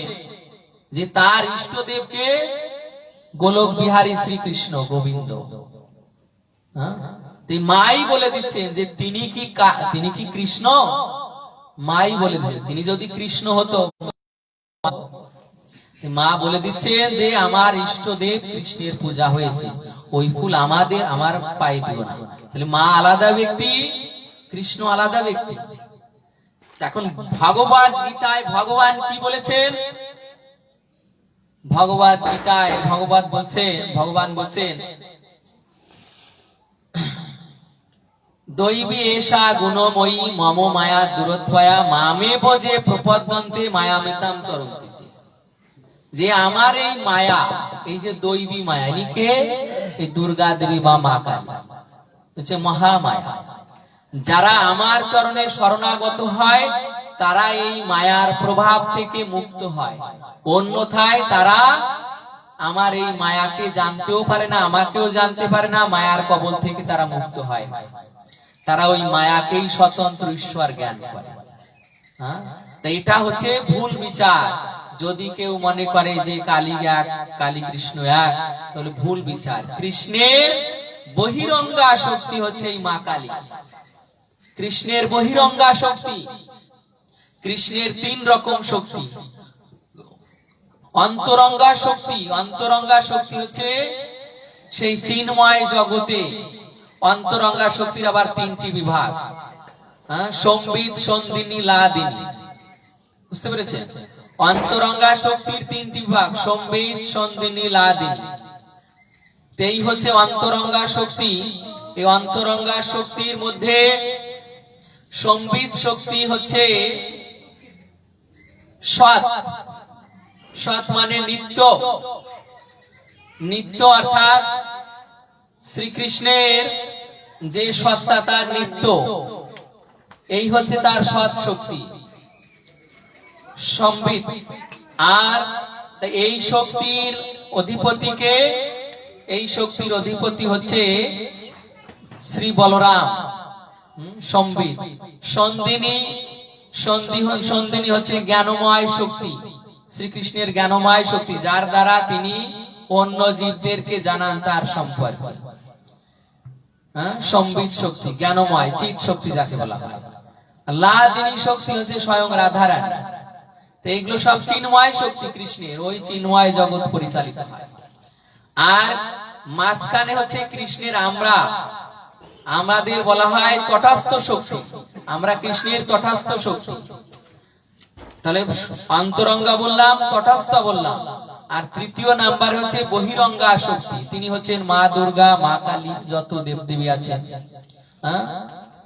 যে তার ইষ্ট দেবকে গোলক বিহারী শ্রীকৃষ্ণ গোবিন্দ। মাই বলে দিচ্ছেন যে তিনি কি কৃষ্ণ? মাই বলে দিচ্ছেন, তিনি যদি কৃষ্ণ হতো, মা বলে দিচ্ছেন যে আমার ইষ্টদেব কৃষ্ণের পূজা হয়েছে, ওই ফুল আমার পায়ে দিও না। তাহলে মা আলাদা ব্যক্তি, কৃষ্ণ আলাদা ব্যক্তি। এখন ভগবদ গীতায় ভগবান কি বলেছেন? ভগবদ গীতায় ভগবান বলছেন, দৈবী এষা গুণময়ী মম মায়া দূরত্বয়া মামে ভজে প্রপদ্যন্তে মায়ামিতাম তরন্তি। যে আমার এই মায়া, এই যে দৈবী মায়া, ইনিকে এই দুর্গা দেবী বা মা কালী হচ্ছে মহামায়া। যারা আমার চরণে শরণাগত হয় তারা এই মায়ার প্রভাব থেকে মুক্ত হয়, অন্যথায় তারা আমার এই মায়াকে জানতেও পারে না, আমাকেও জানতে পারে না, মায়ার কবল থেকে তারা মুক্ত হয় না। তারা ওই মায়াকেই স্বতন্ত্র ঈশ্বর জ্ঞান করে। তো এটা হচ্ছে ভুল বিচার। যদি কেউ মনে করে যে কালী এক, কালী কৃষ্ণ এক, তাহলে ভুল বিচার। কৃষ্ণের বহিরঙ্গা শক্তি হচ্ছে এই মা কালী। কৃষ্ণের বহিরঙ্গা শক্তি, কৃষ্ণের 3 রকম শক্তি। অন্তরঙ্গা শক্তি, অন্তরঙ্গা শক্তি হচ্ছে সেই চিন্ময় জগতে। অন্তরঙ্গা শক্তির আবার 3টি বিভাগ, সম্বিত, সন্দিনী, লাদিনী। বুঝতে পেরেছেন? অন্তরঙ্গা শক্তির 3টি বিভাগ, সম্বিত, সন্দিনী, লাদিনী। এই হচ্ছে অন্তরঙ্গা শক্তি। এই অন্তরঙ্গা শক্তির মধ্যে সম্বিত শক্তি হচ্ছে সৎ। সৎ মানে নিত্য। নিত্য অর্থাৎ শ্রীকৃষ্ণের যে সত্তা তার নিত্য, এই হচ্ছে তার সৎ শক্তি সম্বিত। আর এই শক্তির অধিপতিকে, এই শক্তির অধিপতি হচ্ছে শ্রী বলরাম, সম্বিত। সন্দিনী, সন্দিনী হচ্ছে জ্ঞানময় শক্তি, শ্রীকৃষ্ণের জ্ঞানময় শক্তি, যার দ্বারা তিনি অন্য জীবদেরকে জানান তার সম্পর্কে। সম্বিত শক্তি, জ্ঞানময় চিৎ শক্তি যাকে বলা হয়। লাদিনী শক্তি হচ্ছে স্বয়ং রাধারানী। তো এইগুলো সব চিন্ময় শক্তি কৃষ্ণের, ওই চিন্ময় জগৎ পরিচালিত হয়। আর মাঝখানে হচ্ছে কৃষ্ণের আমাদের বলা হয় তটস্থ শক্তি। আমরা কৃষ্ণের তটস্থ শক্তি। তাহলে অন্তরঙ্গা বললাম, তটস্থ বললাম। আর 3য় নাম্বার হচ্ছে বহিরঙ্গা শক্তি। তিনি হচ্ছেন মা দুর্গা, মা কালী, যত দেবদেবী আছেন,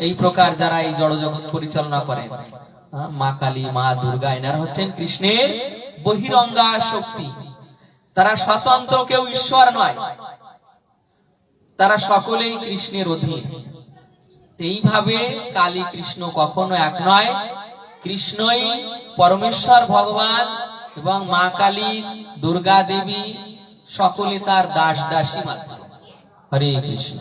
এই প্রকার যারা এই জড় জগৎ পরিচালনা করেন, মা কালী, মা দুর্গা, এনারা হচ্ছেন কৃষ্ণের বহিরঙ্গা শক্তি। তারা স্বতন্ত্র, কেউ ঈশ্বর নয়, তারা সকলেই কৃষ্ণের অধীন। এইভাবে কালী কৃষ্ণ কখনো এক নয়। কৃষ্ণই পরমেশ্বর ভগবান এবং মা কালী, দুর্গা দেবী সকলে তার দাস দাসী মাত্র। হরে কৃষ্ণ।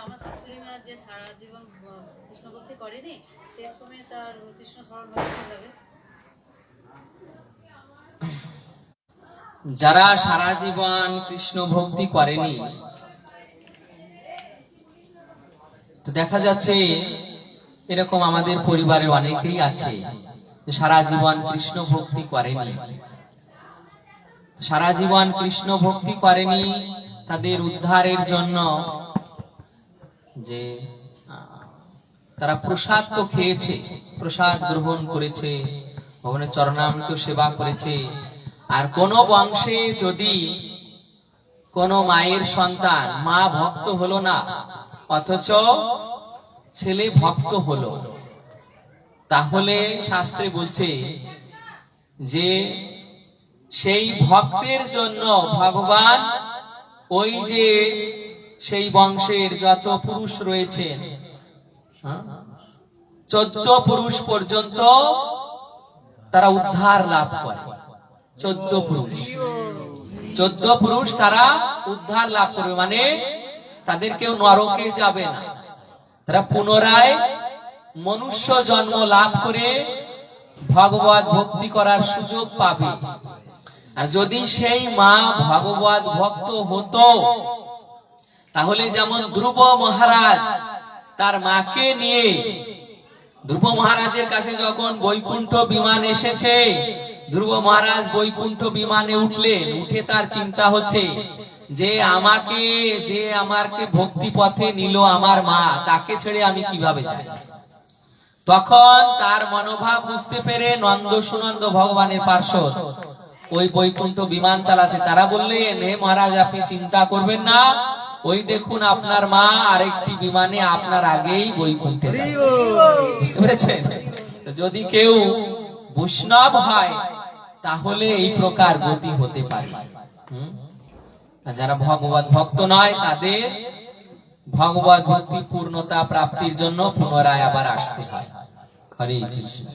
আমার শাশুড়ি মা যে সারা জীবন কৃষ্ণ ভক্তি করেনি, সেই সময় তার কৃষ্ণ স্মরণ হবে কিভাবে? যারা সারা জীবন কৃষ্ণ ভক্তি করেনি, তো দেখা যাচ্ছে এরকম আমাদের পরিবারের অনেকেই আছে যে সারা জীবন কৃষ্ণ ভক্তি করেনি। সারা জীবন কৃষ্ণ ভক্তি করেনি, তাদের উদ্ধারের জন্য যে তারা প্রসাদ তো খেয়েছে, প্রসাদ গ্রহণ করেছে, ভগবানের চরণামৃত সেবা করেছে। আর কোন বংশে যদি কোন মায়ের সন্তান, মা ভক্ত হলো না অথচ ছেলে ভক্ত হলো, তাহলে শাস্ত্রে বলছে যে সেই ভক্তের জন্য ভগবান ওই যে সেই বংশের যত পুরুষ রয়েছেন, 14 পুরুষ পর্যন্ত তারা উদ্ধার লাভ করে। 14 পুরুষ তারা উদ্ধার লাভ করবে, মানে তাদের কেউ নরকে যাবে না, তারা পুনরায় মনুষ্য জন্ম লাভ করে ভগবত ভক্তি করার সুযোগ পাবে। আর যদি সেই মা ভগবত ভক্ত হতো, তাহলে যেমন ধ্রুব মহারাজ তার মাকে নিয়ে, ধ্রুব মহারাজের কাছে যখন বৈকুণ্ঠ বিমান এসেছে, ধ্রুব মহারাজ বৈকুণ্ঠ বিমানে উঠলেন, উঠে তার চিন্তা হচ্ছে যে আমাকে ভক্তি পথে নিল আমার মা, তাকে ছেড়ে আমি কিভাবে যাই। তখন তার মনোভাব বুঝতে পেরে নন্দ সুনন্দ ভগবানের পার্শ্বদ ওই বৈকুণ্ঠ বিমান চালাচ্ছে, তারা বললেন, হে মহারাজ আপনি চিন্তা করবেন না, ওই দেখুন আপনার মা আরেকটি বিমানে আপনার আগেই বৈকুণ্ঠে যাচ্ছে। বুঝতে পেরেছেন? যদি কেউ বৈষ্ণব হয় তাহলে এই প্রকার গতি হতে পারে। যারা ভগবত ভক্ত নয়, তাদের ভগবত ভক্তি পূর্ণতা প্রাপ্তির জন্য পুনরায় আবার আসতে হয়। হরে কৃষ্ণ।